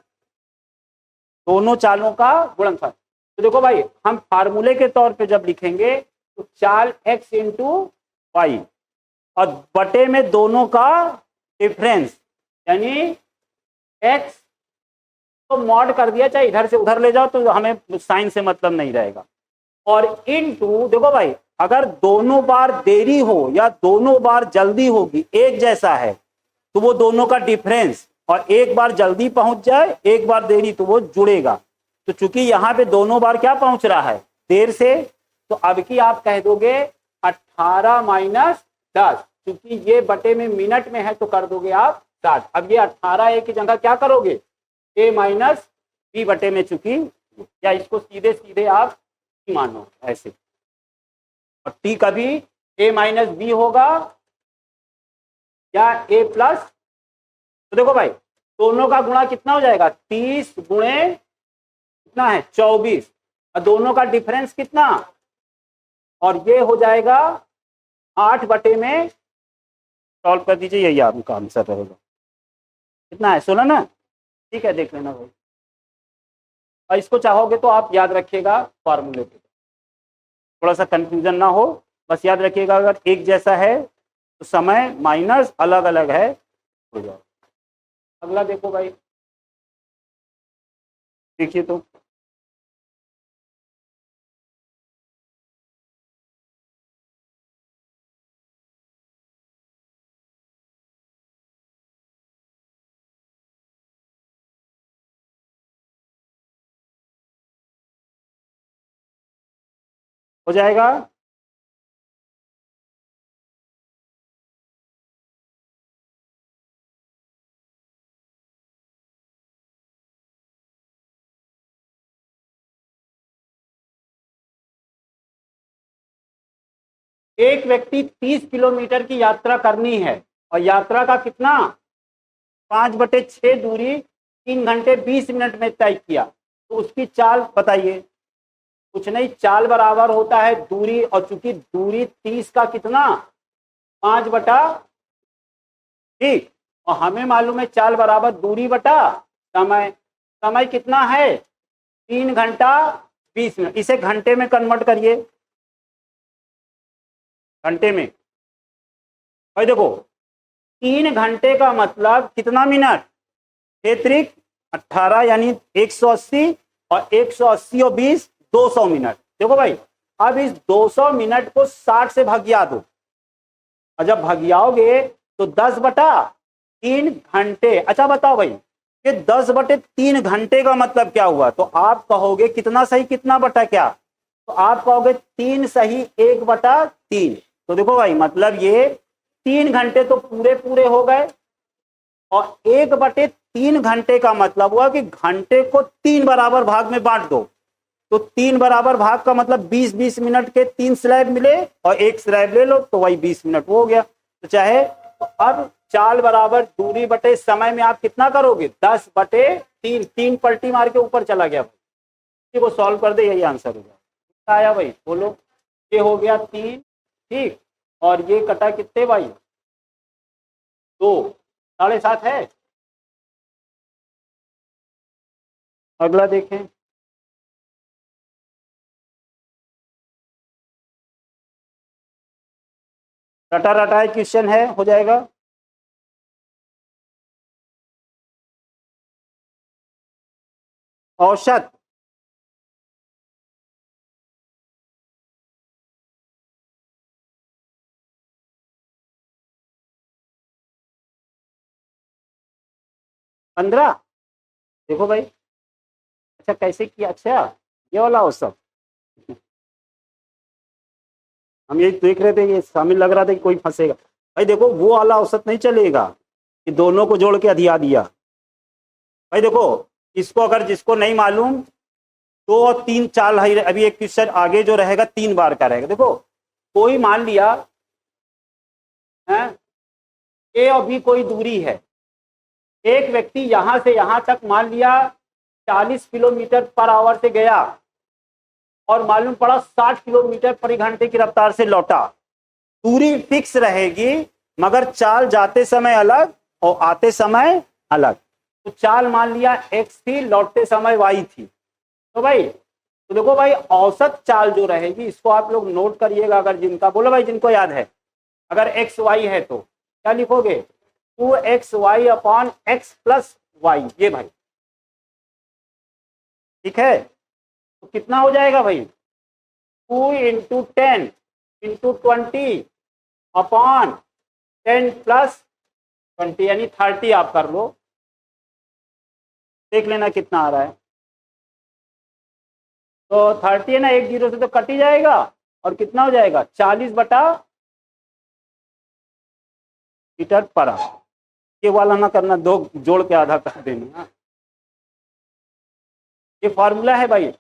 दोनों चालों का गुणनफल। तो देखो भाई हम फार्मूले के तौर पे जब लिखेंगे तो चाल x इंटू वाई और बटे में दोनों का डिफरेंस यानी x तो मॉड कर दिया, चाहे इधर से उधर ले जाओ तो हमें साइन से मतलब नहीं रहेगा, और इनटू देखो भाई अगर दोनों बार देरी हो या दोनों बार जल्दी होगी एक जैसा है तो वो दोनों का डिफरेंस, और एक बार जल्दी पहुंच जाए एक बार देरी तो वो जुड़ेगा। तो चूंकि यहाँ पे दोनों बार क्या पहुंच रहा है देर से, तो अब की आप कह दोगे 18 माइनस 10, क्योंकि ये बटे में मिनट में है तो कर दोगे आप 60। अब ये 18 a की जगह क्या करोगे a माइनस b बटे में, चूंकि या इसको सीधे सीधे आप मानो ऐसे, और t कभी a माइनस बी होगा या a प्लस। तो देखो भाई दोनों का गुणा कितना हो जाएगा 30 गुणे कितना है 24, और दोनों का डिफरेंस कितना, और ये हो जाएगा 8 बटे में, सॉल्व कर दीजिए यही आपका आंसर रहेगा। कितना है 16 ना, ठीक है देख लेना भाई। और इसको चाहोगे तो आप याद रखिएगा फॉर्मूले पे, थोड़ा सा कंफ्यूजन ना हो, बस याद रखिएगा अगर एक जैसा है तो समय माइनस अलग अलग है हो जाए। अगला देखो भाई, देखिए तो हो जाएगा। एक व्यक्ति 30 किलोमीटर की यात्रा करनी है और यात्रा का कितना 5/6 दूरी 3 घंटे 20 मिनट में तय किया, तो उसकी चाल बताइए। कुछ नहीं, चाल बराबर होता है दूरी, और चूंकि दूरी 30 का कितना 5 बटा, ठीक, और हमें मालूम है चाल बराबर दूरी बटा समय। समय कितना है 3 घंटा 20 मिनट, इसे घंटे में कन्वर्ट करिए, घंटे में। भाई देखो 3 घंटे का मतलब कितना मिनट, 6 18 यानी 180, और 180 और 20 200 मिनट। देखो भाई अब इस 200 मिनट को 60 से भगिया दो, और जब भगियाओगे तो 10/3 घंटे। अच्छा बताओ भाई ये 10/3 घंटे का मतलब क्या हुआ, तो आप कहोगे कितना सही कितना बटा क्या, तो आप कहोगे 3 सही 1/3। तो देखो भाई मतलब ये 3 घंटे तो पूरे पूरे हो गए, और 1/3 घंटे का मतलब हुआ कि घंटे को 3 बराबर भाग में बांट दो, तो 3 बराबर भाग का मतलब 20-20 मिनट के 3 स्लैब मिले और एक स्लैब ले लो तो वही 20 मिनट वो हो गया। तो चाहे तो अब चाल बराबर दूरी बटे समय में आप कितना करोगे 10/3, 3 पलटी मार के ऊपर चला गया भाई, इसी को सॉल्व कर दे, यही आंसर होगा। कितना आया भाई बोलो? ये हो गया 3, ठीक, और ये कटा कितने भाई 2, 7.5 है। अगला देखें, रटा रटाए क्वेश्चन है, हो जाएगा। औसत पंद्रह। देखो भाई, अच्छा कैसे किया? अच्छा ये वाला औसत हम यही देख रहे थे, ये शामिल लग रहा था कि कोई फंसेगा। भाई देखो वो वाला औसत नहीं चलेगा कि दोनों को जोड़ के अधिया दिया। भाई देखो इसको अगर जिसको नहीं मालूम 2 और 3 चाल है, अभी एक क्वेश्चन आगे जो रहेगा 3 बार का रहेगा। देखो कोई मान लिया है ए और बी कोई दूरी है, एक व्यक्ति यहां से यहां तक मान लिया 40 किलोमीटर पर आवर से गया और मालूम पड़ा 60 किलोमीटर प्रति घंटे की रफ्तार से लौटा। दूरी फिक्स रहेगी मगर चाल जाते समय अलग और आते समय अलग। तो चाल मान लिया x थी, लौटते समय y थी। तो भाई तो देखो भाई औसत चाल जो रहेगी इसको आप लोग नोट करिएगा। अगर जिनका बोलो भाई जिनको याद है, अगर x y है तो क्या लिखोगे 2xy upon x plus y, ये भाई ठीक है। तो कितना हो जाएगा भाई 2 इंटू 10 इंटू 20 अपॉन 10 प्लस 20 यानी 30 आप कर लो, देख लेना कितना आ रहा है। तो 30 है ना, 1 0 से तो कट ही जाएगा और कितना हो जाएगा 40/मीटर पर आवर। ये वाला ना करना, 2 जोड़ के आधा कर देना। ये फॉर्मूला है भाई,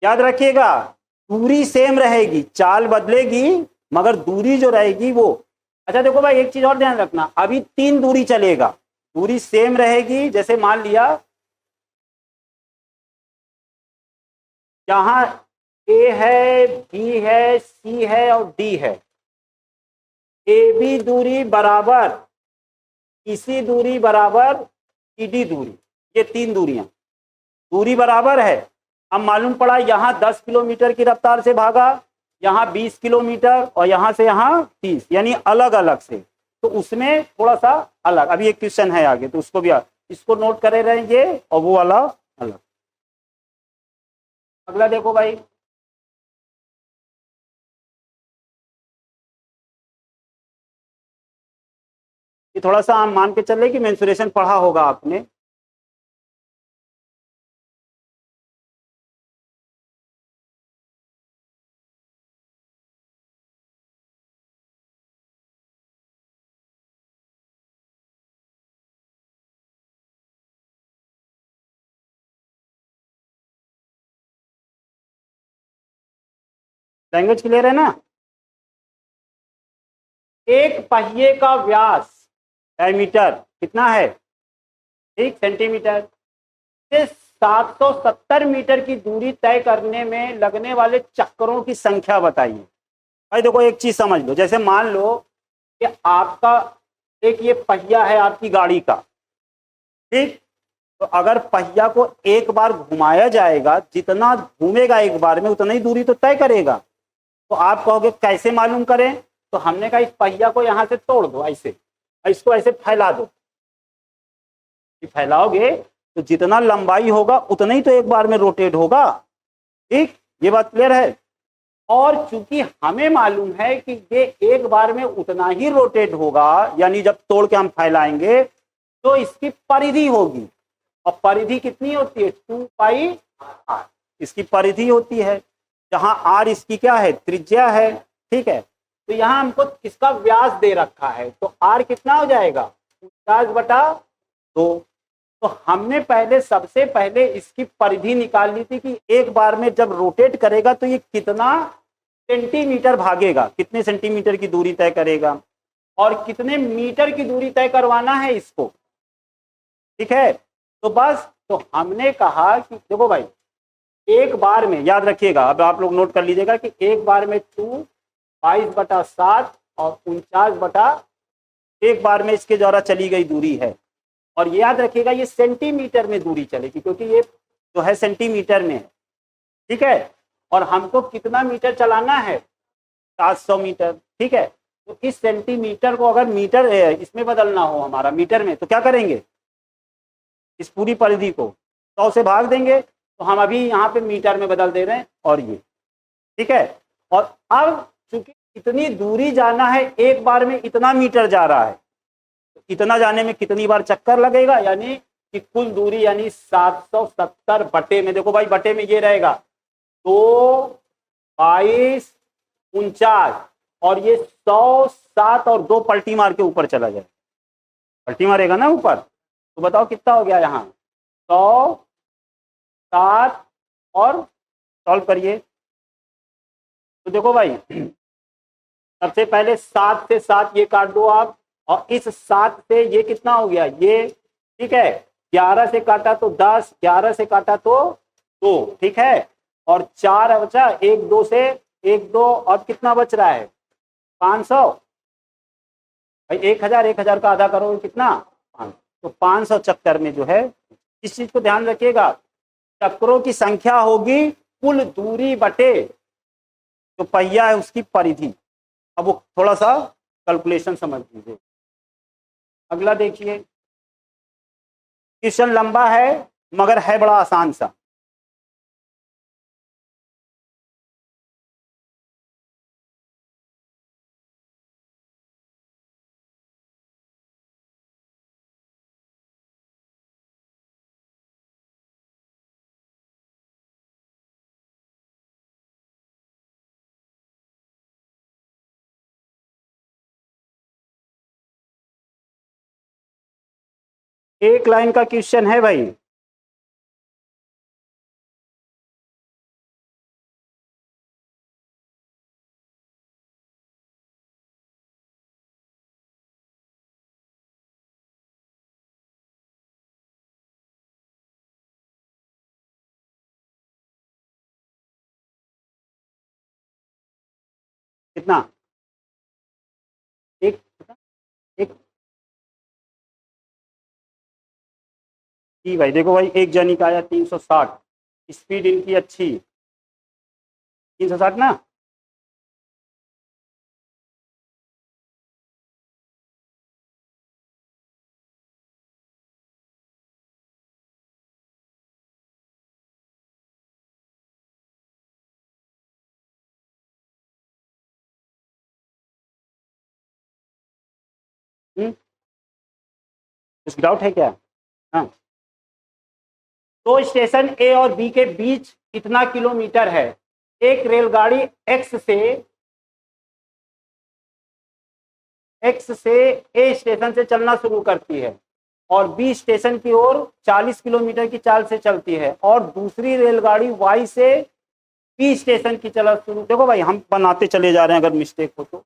याद रखिएगा। दूरी सेम रहेगी, चाल बदलेगी मगर दूरी जो रहेगी वो। अच्छा देखो भाई एक चीज और ध्यान रखना, अभी 3 दूरी चलेगा, दूरी सेम रहेगी। जैसे मान लिया यहां ए है, बी है, सी है और डी है। ए बी दूरी बराबर इसी दूरी बराबर डी दूरी, ये 3 दूरियां, दूरी बराबर है। अब मालूम पड़ा यहां 10 किलोमीटर की रफ्तार से भागा, यहां 20 किलोमीटर और यहां से यहां 30, यानी अलग अलग से। तो उसमें थोड़ा सा अलग, अभी एक क्वेश्चन है आगे तो उसको भी इसको नोट करे रहेंगे और वो वाला अलग। अगला देखो भाई, ये थोड़ा सा हम मान के चले कि मेंसुरेशन पढ़ा होगा आपने। लैंग्वेज क्लियर है ना? एक पहिए का व्यास डायमीटर कितना है, 1 सेंटीमीटर से 770 मीटर की दूरी तय करने में लगने वाले चक्करों की संख्या बताइए। भाई देखो एक चीज समझ लो, जैसे मान लो कि आपका एक ये पहिया है आपकी गाड़ी का, ठीक। तो अगर पहिया को एक बार घुमाया जाएगा, जितना घूमेगा एक बार में उतना ही दूरी तो तय करेगा। तो आप कहोगे कैसे मालूम करें? तो हमने कहा इस पहिया को यहां से तोड़ दो, ऐसे इसको ऐसे फैला दो। फैलाओगे तो जितना लंबाई होगा उतना ही तो एक बार में रोटेट होगा, ठीक। ये बात क्लियर है। और चूंकि हमें मालूम है कि ये एक बार में उतना ही रोटेट होगा, यानी जब तोड़ के हम फैलाएंगे तो इसकी परिधि होगी, और परिधि कितनी होती है 2πr, इसकी परिधि होती है, जहां r इसकी क्या है त्रिज्या है, ठीक है। तो यहां हमको इसका व्यास दे रखा है, तो r कितना हो जाएगा 50/2। तो हमने पहले सबसे पहले इसकी परिधि निकाल ली थी कि एक बार में जब रोटेट करेगा तो ये कितना सेंटीमीटर भागेगा, कितने सेंटीमीटर की दूरी तय करेगा और कितने मीटर की दूरी तय करवाना है इसको। ठीक है, तो बस तो हमने कहा कि देखो भाई एक बार में याद रखिएगा, अब आप लोग नोट कर लीजिएगा कि एक बार में 2 22/7 और 49 एक बार में इसके द्वारा चली गई दूरी है। और याद रखिएगा ये सेंटीमीटर में दूरी चलेगी क्योंकि ये जो है सेंटीमीटर में है। ठीक है, और हमको कितना मीटर चलाना है, 700 मीटर। ठीक है, तो इस सेंटीमीटर को अगर मीटर इसमें बदलना हो हमारा मीटर में, तो क्या करेंगे, इस पूरी परिधि को 100 से भाग देंगे, तो हम अभी यहाँ पे मीटर में बदल दे रहे हैं और ये। ठीक है, और अब चूंकि इतनी दूरी जाना है, एक बार में इतना मीटर जा रहा है, तो इतना जाने में कितनी बार चक्कर लगेगा, यानी कि कुल दूरी यानी 770 बटे में, देखो भाई बटे में ये रहेगा 2 22 49 और ये 107 और 2 पलटी मार के ऊपर चला जाए, पलटी मारेगा ना ऊपर, तो बताओ कितना हो गया यहाँ 107 और सॉल्व करिए। तो देखो भाई सबसे पहले 7 से 7 ये काट दो आप, और इस 7 से ये कितना हो गया ये। ठीक है, 11 से काटा तो 10, 11 से काटा तो 2। ठीक है, और 4 बचा, 1 2 से 1 2 और कितना बच रहा है 500। भाई 1000 का आधा करो कितना 500, तो 500 चक्कर में जो है, इस चीज को ध्यान रखिएगा, चक्रों की संख्या होगी कुल दूरी बटे जो पहिया है उसकी परिधि। अब वो थोड़ा सा कैलकुलेशन समझ लीजिए। अगला देखिए, क्वेश्चन लंबा है मगर है बड़ा आसान सा। एक लाइन का क्वेश्चन है भाई, कितना एक एक भाई देखो भाई एक जनी का आया 360, स्पीड इनकी अच्छी 360 ना। कुछ डाउट है क्या। हाँ, तो स्टेशन ए और बी के बीच कितना किलोमीटर है। एक रेलगाड़ी एक्स से ए स्टेशन से चलना शुरू करती है और बी स्टेशन की ओर 40 किलोमीटर की चाल से चलती है, और दूसरी रेलगाड़ी वाई से बी स्टेशन की चलना शुरू। देखो भाई हम बनाते चले जा रहे हैं, अगर मिस्टेक हो तो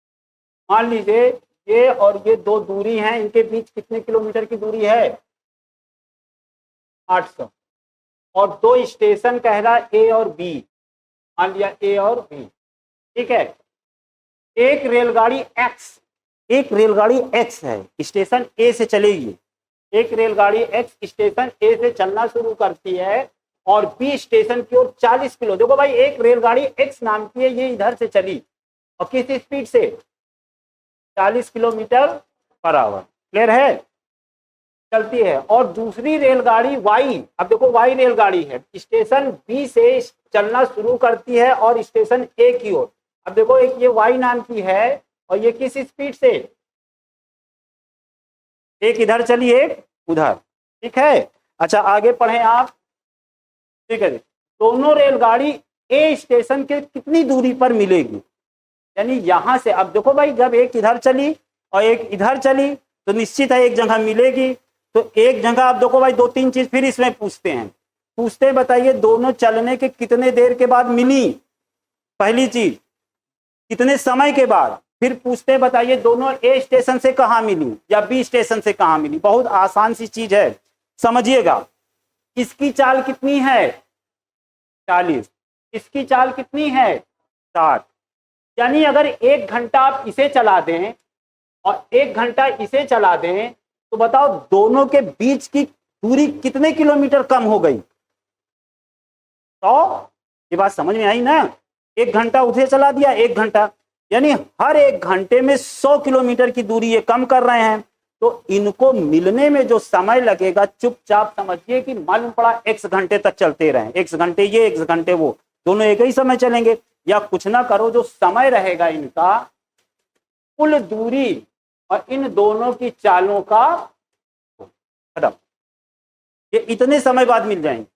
मान लीजिए ये और ये 2 दूरी हैं, इनके बीच कितने किलोमीटर की दूरी है 800, और 2 स्टेशन कह रहा ए और बी, मान लिया ए और बी। ठीक है, एक रेलगाड़ी एक्स है, स्टेशन ए से चलेगी, एक रेलगाड़ी एक्स स्टेशन ए से चलना शुरू करती है और बी स्टेशन की ओर 40 किलो। देखो भाई एक रेलगाड़ी एक्स नाम की है, ये इधर से चली और किस स्पीड से 40 किलोमीटर पर आवर, क्लियर है, चलती है। और दूसरी रेलगाड़ी वाई, अब देखो वाई रेलगाड़ी है, स्टेशन बी से चलना शुरू करती है और स्टेशन ए की ओर। अब देखो एक ये वाई नाम की है और ये किस स्पीड से, एक इधर चली एक उधर। ठीक है, अच्छा आगे पढ़ें आप। ठीक है, दोनों रेलगाड़ी ए स्टेशन के कितनी दूरी पर मिलेगी, यानी यहां से। अब देखो भाई जब एक इधर चली और एक इधर चली तो निश्चित है एक जगह मिलेगी, तो एक जगह आप देखो भाई, 2-3 चीज फिर इसमें पूछते हैं बताइए दोनों चलने के कितने देर के बाद मिली, पहली चीज कितने समय के बाद। फिर पूछते हैं बताइए दोनों ए स्टेशन से कहां मिली या बी स्टेशन से कहां मिली। बहुत आसान सी चीज है, समझिएगा। इसकी चाल कितनी है 40, इसकी चाल कितनी है 60। यानी अगर 1 घंटा आप इसे चला दें और 1 घंटा इसे चला दें तो बताओ दोनों के बीच की दूरी कितने किलोमीटर कम हो गई। तो ये बात समझ में आई ना। 1 घंटा उसे चला दिया, 1 घंटा, यानी हर 1 घंटे में 100 किलोमीटर की दूरी ये कम कर रहे हैं। तो इनको मिलने में जो समय लगेगा, चुपचाप समझिए कि मालूम पड़ा x घंटे तक चलते रहे, x घंटे ये x घंटे वो, दोनों एक ही समय चलेंगे। या कुछ ना करो, जो समय रहेगा इनका कुल दूरी और इन दोनों की चालों का खत्म, ये इतने समय बाद मिल जाएंगे।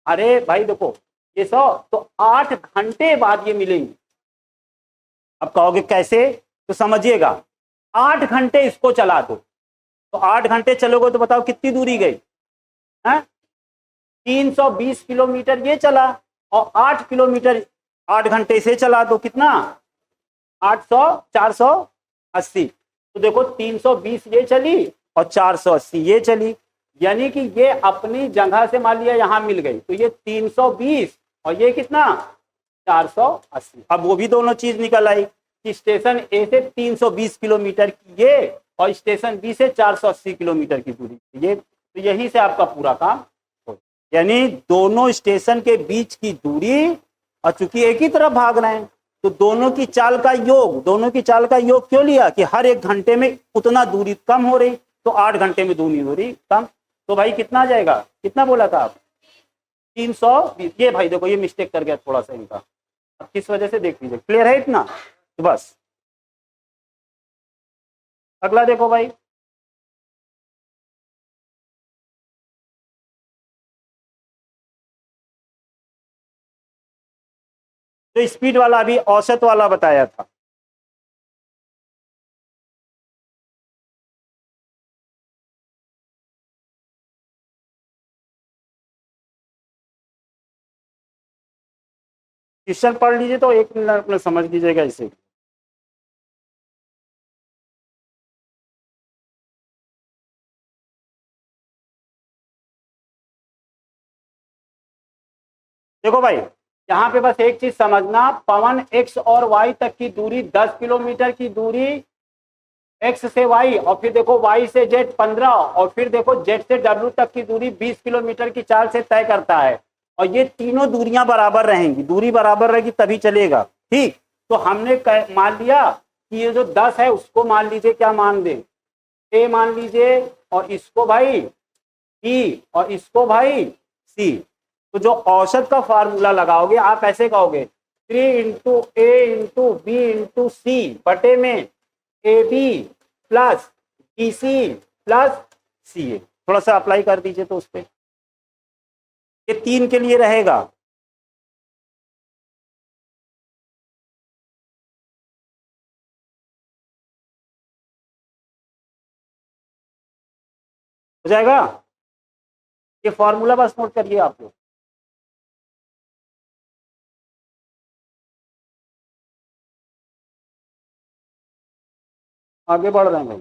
अरे भाई देखो ये 100 तो 8 घंटे बाद ये मिलेंगे। अब कहोगे कैसे, तो समझिएगा 8 घंटे इसको चला दो, तो 8 घंटे चलोगे तो बताओ कितनी दूरी गई है। 320 किलोमीटर ये चला और 8 किलोमीटर 8 घंटे से चला दो, कितना 800 480। तो देखो 320 ये चली और 480 ये चली, यानी कि ये अपनी जगह से मान लिया यहां मिल गई, तो ये 320 और ये कितना 480। अब वो भी दोनों चीज निकल आई कि स्टेशन ए से 320 किलोमीटर की ये और स्टेशन बी से 480 किलोमीटर की दूरी ये, तो यहीं से आपका पूरा काम हो। यानी दोनों स्टेशन के बीच की दूरी, और चूंकि एक ही तरफ भाग रहे हैं तो दोनों की चाल का योग क्यों लिया कि हर 1 घंटे में उतना दूरी कम हो रही, तो 8 घंटे में दूरी कम। तो भाई कितना आ जाएगा, कितना बोला था आप 320। ये भाई देखो ये मिस्टेक कर गया थोड़ा सा इनका, अब किस वजह से देख लीजिए। क्लियर है इतना, तो बस अगला देखो भाई। तो स्पीड वाला अभी औसत वाला बताया था। क्वेश्चन पढ़ लीजिए तो एक मिनट में समझ लीजिएगा इसे। देखो भाई यहाँ पे बस एक चीज समझना, पवन x और y तक की दूरी 10 किलोमीटर की दूरी x से y, और फिर देखो y से z 15, और फिर देखो z से w तक की दूरी 20 किलोमीटर की चाल से तय करता है। और ये तीनों दूरियां बराबर रहेंगी, दूरी बराबर रहेगी तभी चलेगा। ठीक, तो हमने मान लिया कि ये जो 10 है उसको मान लीजिए क्या मान दें, a मान लीजिए, और इसको भाई b और इसको भाई c। तो जो औसत का फार्मूला लगाओगे आप ऐसे कहोगे 3 into A into B into C बटे में A B plus B C plus C A. थोड़ा सा अप्लाई कर दीजिए तो उस पर, ये 3 के लिए रहेगा। हो जाएगा, ये फॉर्मूला बस नोट करिए आप लोग। आगे बढ़ रहे हैं भाई।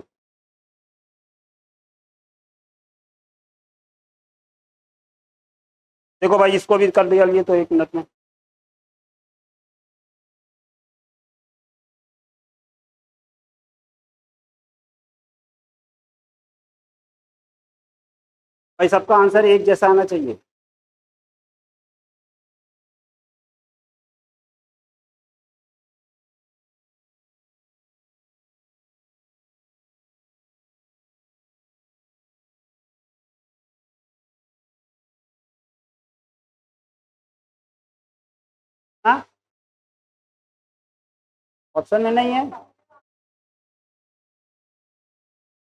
देखो भाई इसको भी कर दिया लिए तो 1 मिनट में। भाई सबका आंसर एक जैसा आना चाहिए। हाँ ऑप्शन में नहीं है,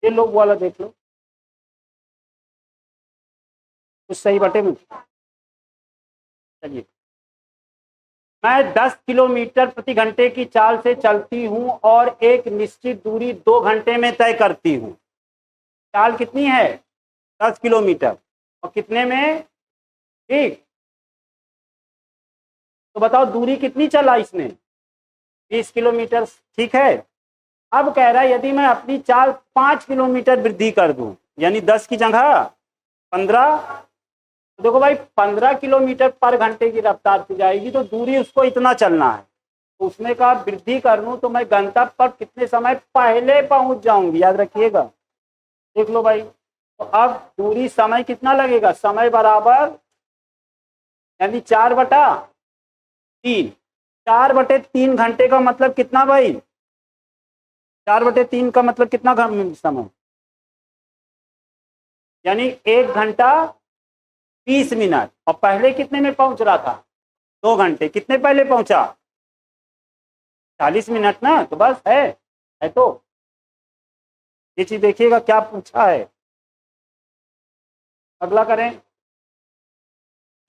ये लोग वाला देख लो कुछ सही बटे में। चलिए, मैं 10 किलोमीटर प्रति घंटे की चाल से चलती हूं और एक निश्चित दूरी 2 घंटे में तय करती हूं। चाल कितनी है 10 किलोमीटर और कितने में, ठीक, तो बताओ दूरी कितनी चला इसने 20 किलोमीटर, ठीक है। अब कह रहा है यदि मैं अपनी चाल 5 किलोमीटर वृद्धि कर दूं, यानी 10 की जगह 15, तो देखो भाई 15 किलोमीटर पर घंटे की रफ्तार से जाएगी तो दूरी उसको इतना चलना है। तो उसने कहा वृद्धि कर लूं तो मैं गंतव्य पर कितने समय पहले पहुंच जाऊंगी, याद रखिएगा। देख लो भाई, तो अब दूरी समय कितना लगेगा, समय बराबर यानी 4/3, 4/3 घंटे का मतलब कितना भाई, 4/3 का मतलब कितना समय, यानी 1 घंटा 20 मिनट। और पहले कितने में पहुंच रहा था, 2 घंटे, कितने पहले पहुंचा 40 मिनट ना, तो बस है तो ये चीज देखिएगा क्या पूछा है। अगला करें,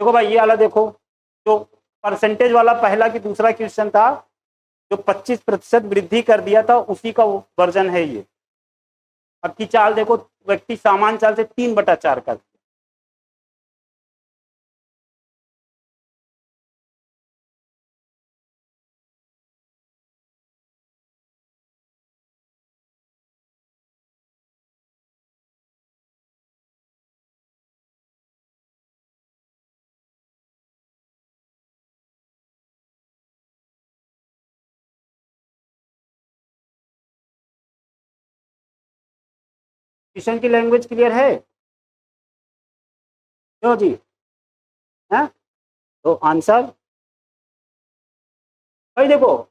देखो भाई ये वाला देखो, जो परसेंटेज वाला पहला कि दूसरा क्वेश्चन था, जो 25% वृद्धि कर दिया था उसी का वर्जन है ये। अब की चाल देखो, व्यक्ति सामान्य चाल से 3/4 कर, क्वेश्चन की लैंग्वेज क्लियर है क्यों जी, है तो आंसर भाई देखो,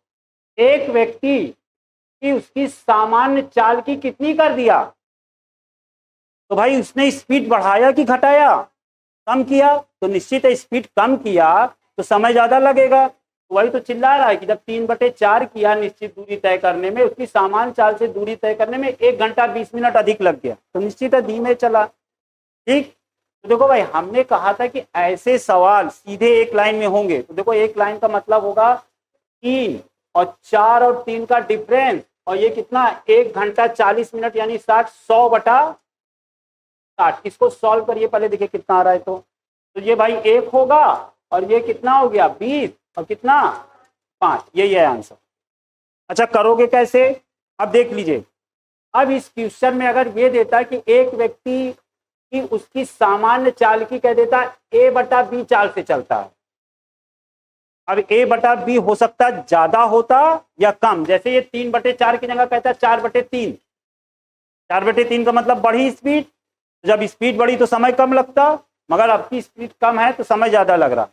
एक व्यक्ति की उसकी सामान्य चाल की कितनी कर दिया, तो भाई उसने स्पीड बढ़ाया कि घटाया, कम किया, तो निश्चित है स्पीड कम किया तो समय ज्यादा लगेगा। तो वही तो चिल्ला रहा है कि जब 3/4 किया निश्चित दूरी तय करने में, उसकी सामान्य चाल से दूरी तय करने में 1 घंटा 20 मिनट अधिक लग गया, तो निश्चित है धीमे चला, ठीक। तो देखो भाई हमने कहा था कि ऐसे सवाल सीधे एक लाइन में होंगे, तो देखो एक लाइन का मतलब होगा 3 और 4 और 3 का डिफरेंस, और ये कितना 1 घंटा 40 मिनट यानी 60, 100/60। इसको सॉल्व करिए पहले, देखिए कितना आ रहा है। तो ये भाई 1 होगा और ये कितना हो गया 20 और कितना 5, यही है आंसर। अच्छा करोगे कैसे, अब देख लीजिए। अब इस क्वेश्चन में अगर ये देता कि एक व्यक्ति की उसकी सामान्य चाल की कह देता A/B चाल से चलता है, अब A/B हो सकता है ज्यादा होता या कम, जैसे ये 3/4 की जगह कहता है 4/3, 4/3 का मतलब बढ़ी स्पीड, जब स्पीड बढ़ी तो समय कम लगता, मगर अब की स्पीड कम है तो समय ज्यादा लग रहा।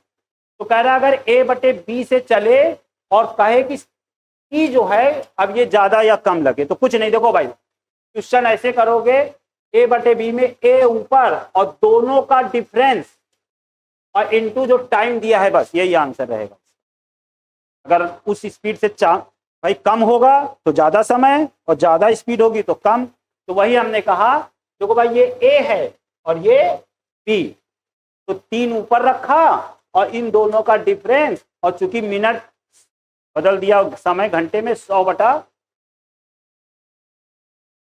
तो कह रहा अगर A/B से चले और कहे कि E जो है अब ये ज्यादा या कम लगे, तो कुछ नहीं, देखो भाई क्वेश्चन ऐसे करोगे, A/B में A ऊपर और दोनों का डिफरेंस और इनटू जो टाइम दिया है, बस यही आंसर रहेगा। अगर उस स्पीड से भाई कम होगा तो ज्यादा समय और ज्यादा स्पीड होगी तो कम, तो वही हमने कहा। देखो भाई ये A है और ये B, तो 3 ऊपर रखा और इन दोनों का डिफरेंस, और चूंकि मिनट बदल दिया समय घंटे में 100/,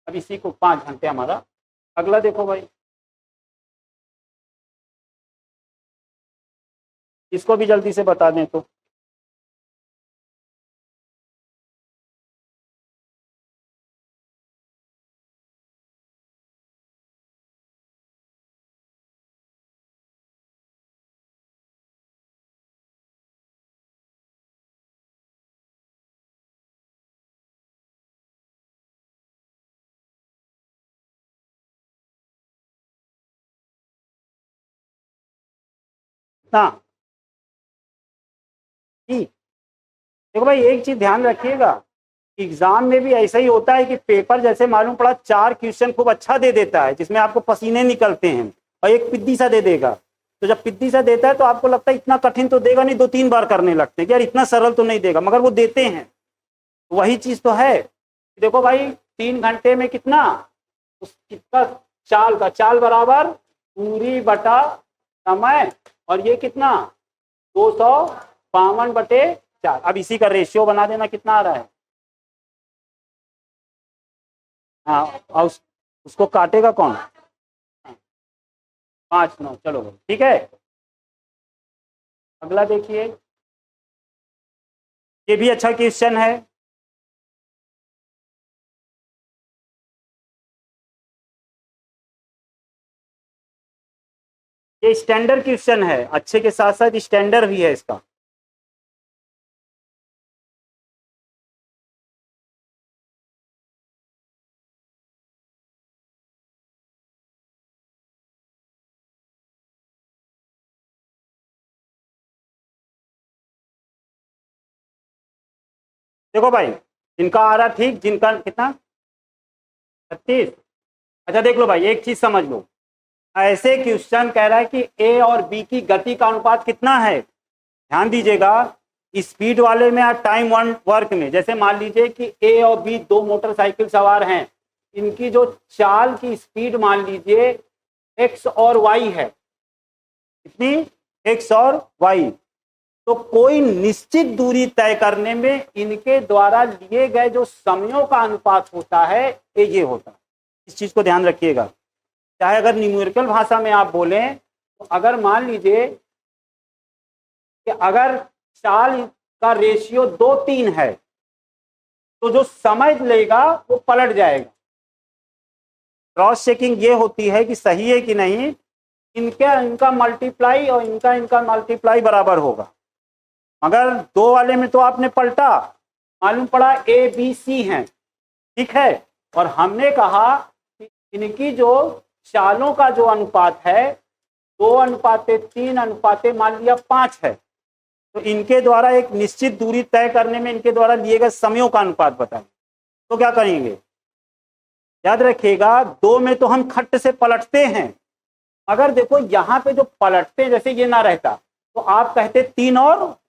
अब इसी को 5 घंटे हमारा। अगला देखो भाई, इसको भी जल्दी से बता दें तो, ना ठीक। देखो भाई एक चीज ध्यान रखिएगा, एग्जाम में भी ऐसा ही होता है कि पेपर जैसे मालूम पड़ा 4 क्वेश्चन खूब अच्छा दे देता है जिसमें आपको पसीने निकलते हैं, और एक पिद्दी सा दे देगा। तो जब पिद्दी सा देता है तो आपको लगता है इतना कठिन तो देगा नहीं, 2-3 बार करने लगते हैं कि यार इतना सरल तो नहीं देगा, मगर वो देते हैं। वही चीज तो है। देखो भाई 3 घंटे में कितना, कितना चाल बराबर दूरी बटा समय, और ये कितना 252/4। अब इसी का रेशियो बना देना, कितना आ रहा है, हाँ, और उसको काटेगा कौन? 5 9, चलो भाई ठीक है। अगला देखिए, ये भी अच्छा क्वेश्चन है। ये स्टैंडर्ड क्वेश्चन है, अच्छे के साथ साथ स्टैंडर्ड भी है इसका। देखो भाई, जिनका आ रहा ठीक, जिनका कितना 36। अच्छा देख लो भाई, एक चीज समझ लो, ऐसे क्वेश्चन कह रहा है कि ए और बी की गति का अनुपात कितना है। ध्यान दीजिएगा, स्पीड वाले में या टाइम वन वर्क में, जैसे मान लीजिए कि ए और बी दो मोटरसाइकिल सवार हैं, इनकी जो चाल की स्पीड मान लीजिए एक्स और वाई है, कितनी, एक्स और वाई। तो कोई निश्चित दूरी तय करने में इनके द्वारा लिए गए जो समयों का अनुपात होता है ये होता है। इस चीज को ध्यान रखिएगा। चाहे अगर न्यूमेरिकल भाषा में आप बोलें तो अगर मान लीजिए कि अगर चाल का रेशियो 2:3 है तो जो समय लेगा वो पलट जाएगा। क्रॉस चेकिंग ये होती है कि सही है कि नहीं, इनका मल्टीप्लाई और इनका मल्टीप्लाई बराबर होगा। अगर दो वाले में तो आपने पलटा, मालूम पड़ा ए बी सी हैं, ठीक है, और हमने कहा कि इनकी जो चालों का जो अनुपात है 2:3 मान लिया 5 है, तो इनके द्वारा एक निश्चित दूरी तय करने में इनके द्वारा लिए गए समयों का अनुपात बताएं। तो क्या करेंगे, याद रखिएगा, दो में तो हम खट्ट से पलटते हैं। अगर देखो यहाँ पे जो पलटते, जैसे ये ना रहता तो आप कहते 3 और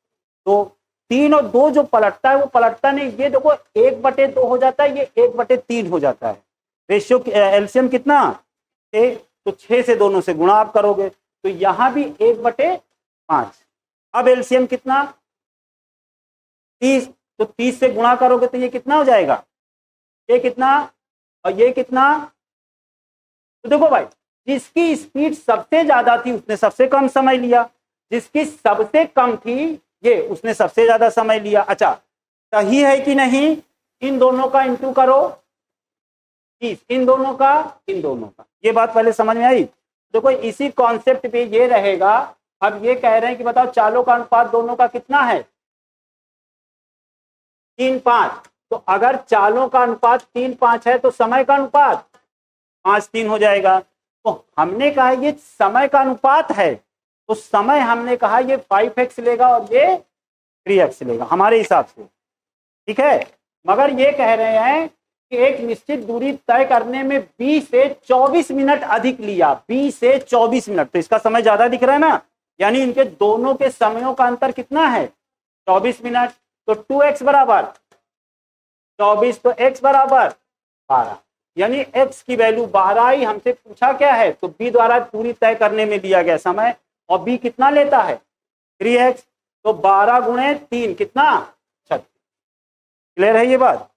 2, 3 और 2 जो पलटता है वो पलटता नहीं, ये देखो 1/2 हो जाता है, ये 1/3 हो जाता है। रेशियो एलसीएम कितना 6, तो 6 से दोनों से गुणा आप करोगे तो यहाँ भी 1/5। अब एलसीएम कितना 30, तो 30 से गुणा करोगे तो ये कितना हो जाएगा, ये कितना और ये कितना। तो देखो भाई, जिसकी स्पीड सबसे ज्यादा थी उसने सबसे कम समय लिया, जिसकी सबसे कम थी ये उसने सबसे ज्यादा समय लिया। अच्छा, सही है कि नहीं, इन दोनों का इंटू करो 30, इन दोनों का, इन दोनों का। ये बात पहले समझ में आई। देखो इसी कॉन्सेप्ट पे ये रहेगा। अब ये कह रहे हैं कि बताओ चालों का अनुपात दोनों का कितना है, 3:5। तो अगर चालों का अनुपात 3:5 है तो समय का अनुपात 5:3 हो जाएगा। तो हमने कहा ये समय का अनुपात है, तो समय हमने कहा ये 5x लेगा और ये 3x लेगा हमारे हिसाब से, ठीक है। मगर ये कह रहे हैं कि एक निश्चित दूरी तय करने में 20 से 24 मिनट अधिक लिया, 20 से 24 मिनट, तो इसका समय ज्यादा दिख रहा है ना, यानी इनके दोनों के समयों का अंतर कितना है 24 मिनट। तो 2x बराबर 24, तो x बराबर 12, यानी x की वैल्यू 12 ही। हमसे पूछा क्या है, तो b द्वारा दूरी तय करने में दिया गया समय, और b कितना लेता है 3x, तो 12 गुणे 3 कितना 36। क्लियर है ये बात।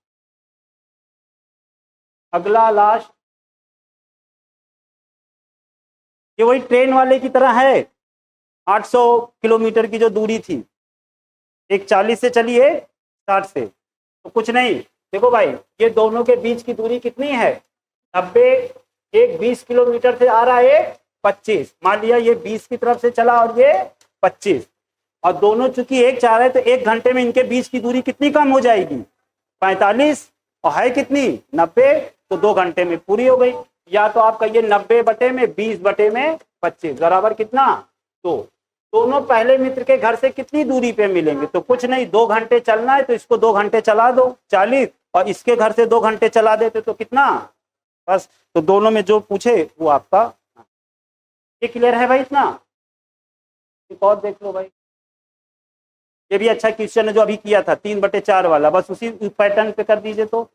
अगला लास्ट, ये वही ट्रेन वाले की तरह है, 800 किलोमीटर की जो दूरी थी, एक 40 से चली है 60 से, तो कुछ नहीं। देखो भाई, ये दोनों के बीच की दूरी कितनी है 90, एक 20 किलोमीटर से आ रहा है, 25, मान लिया ये 20 की तरफ से चला और ये 25, और दोनों चूंकि एक चाह रहे तो 1 घंटे में इनके बीच की दूरी कितनी कम हो जाएगी 45, और है कितनी 90, तो 2 घंटे में पूरी हो गई। या तो आप कहिए 90/20/25 बराबर कितना, तो दोनों पहले मित्र के घर से कितनी दूरी पे मिलेंगे, तो कुछ नहीं, 2 घंटे चलना है तो इसको 2 घंटे चला दो 40, और इसके घर से 2 घंटे चला देते तो कितना, बस। तो दोनों में जो पूछे वो आपका। ये क्लियर है भाई इतना। एक और देख लो भाई, ये भी अच्छा क्वेश्चन है जो अभी किया था 3/4 वाला, बस उसी पैटर्न पे कर दीजिए। तो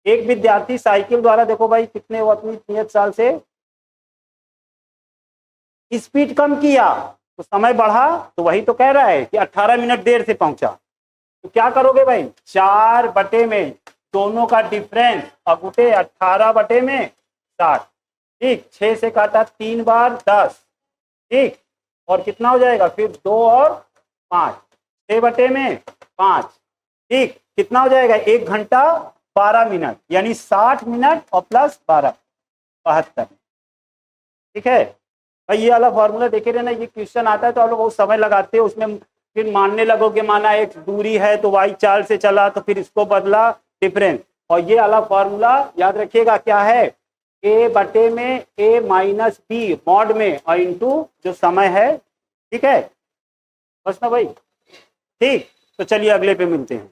एक विद्यार्थी साइकिल द्वारा, देखो भाई कितने वो अपनी नियत साल से स्पीड कम किया तो समय बढ़ा, तो वही तो कह रहा है कि 18 मिनट देर से पहुंचा। तो क्या करोगे भाई, 4 बटे में दोनों का डिफरेंस अगुटे 18 बटे में 60, ठीक। 6 से काटा 3 बार 10, ठीक। और कितना हो जाएगा फिर 2 और 5, 6 बटे में 5, ठीक। कितना हो जाएगा 1 घंटा 12 मिनट, यानी 60 मिनट और प्लस 12 72, ठीक है भाई। ये वाला फॉर्मूला देखे रहना, ये क्वेश्चन आता है तो आप लोग बहुत समय लगाते हैं उसमें, फिर मानने लगोगे माना एक दूरी है तो y चाल से चला तो फिर इसको बदला डिफरेंस। और ये वाला फॉर्मूला याद रखिएगा क्या है, a बटे में a माइनस बी मॉड में और इंटू जो समय है, ठीक है बस ना भाई, ठीक। तो चलिए अगले पे मिलते हैं।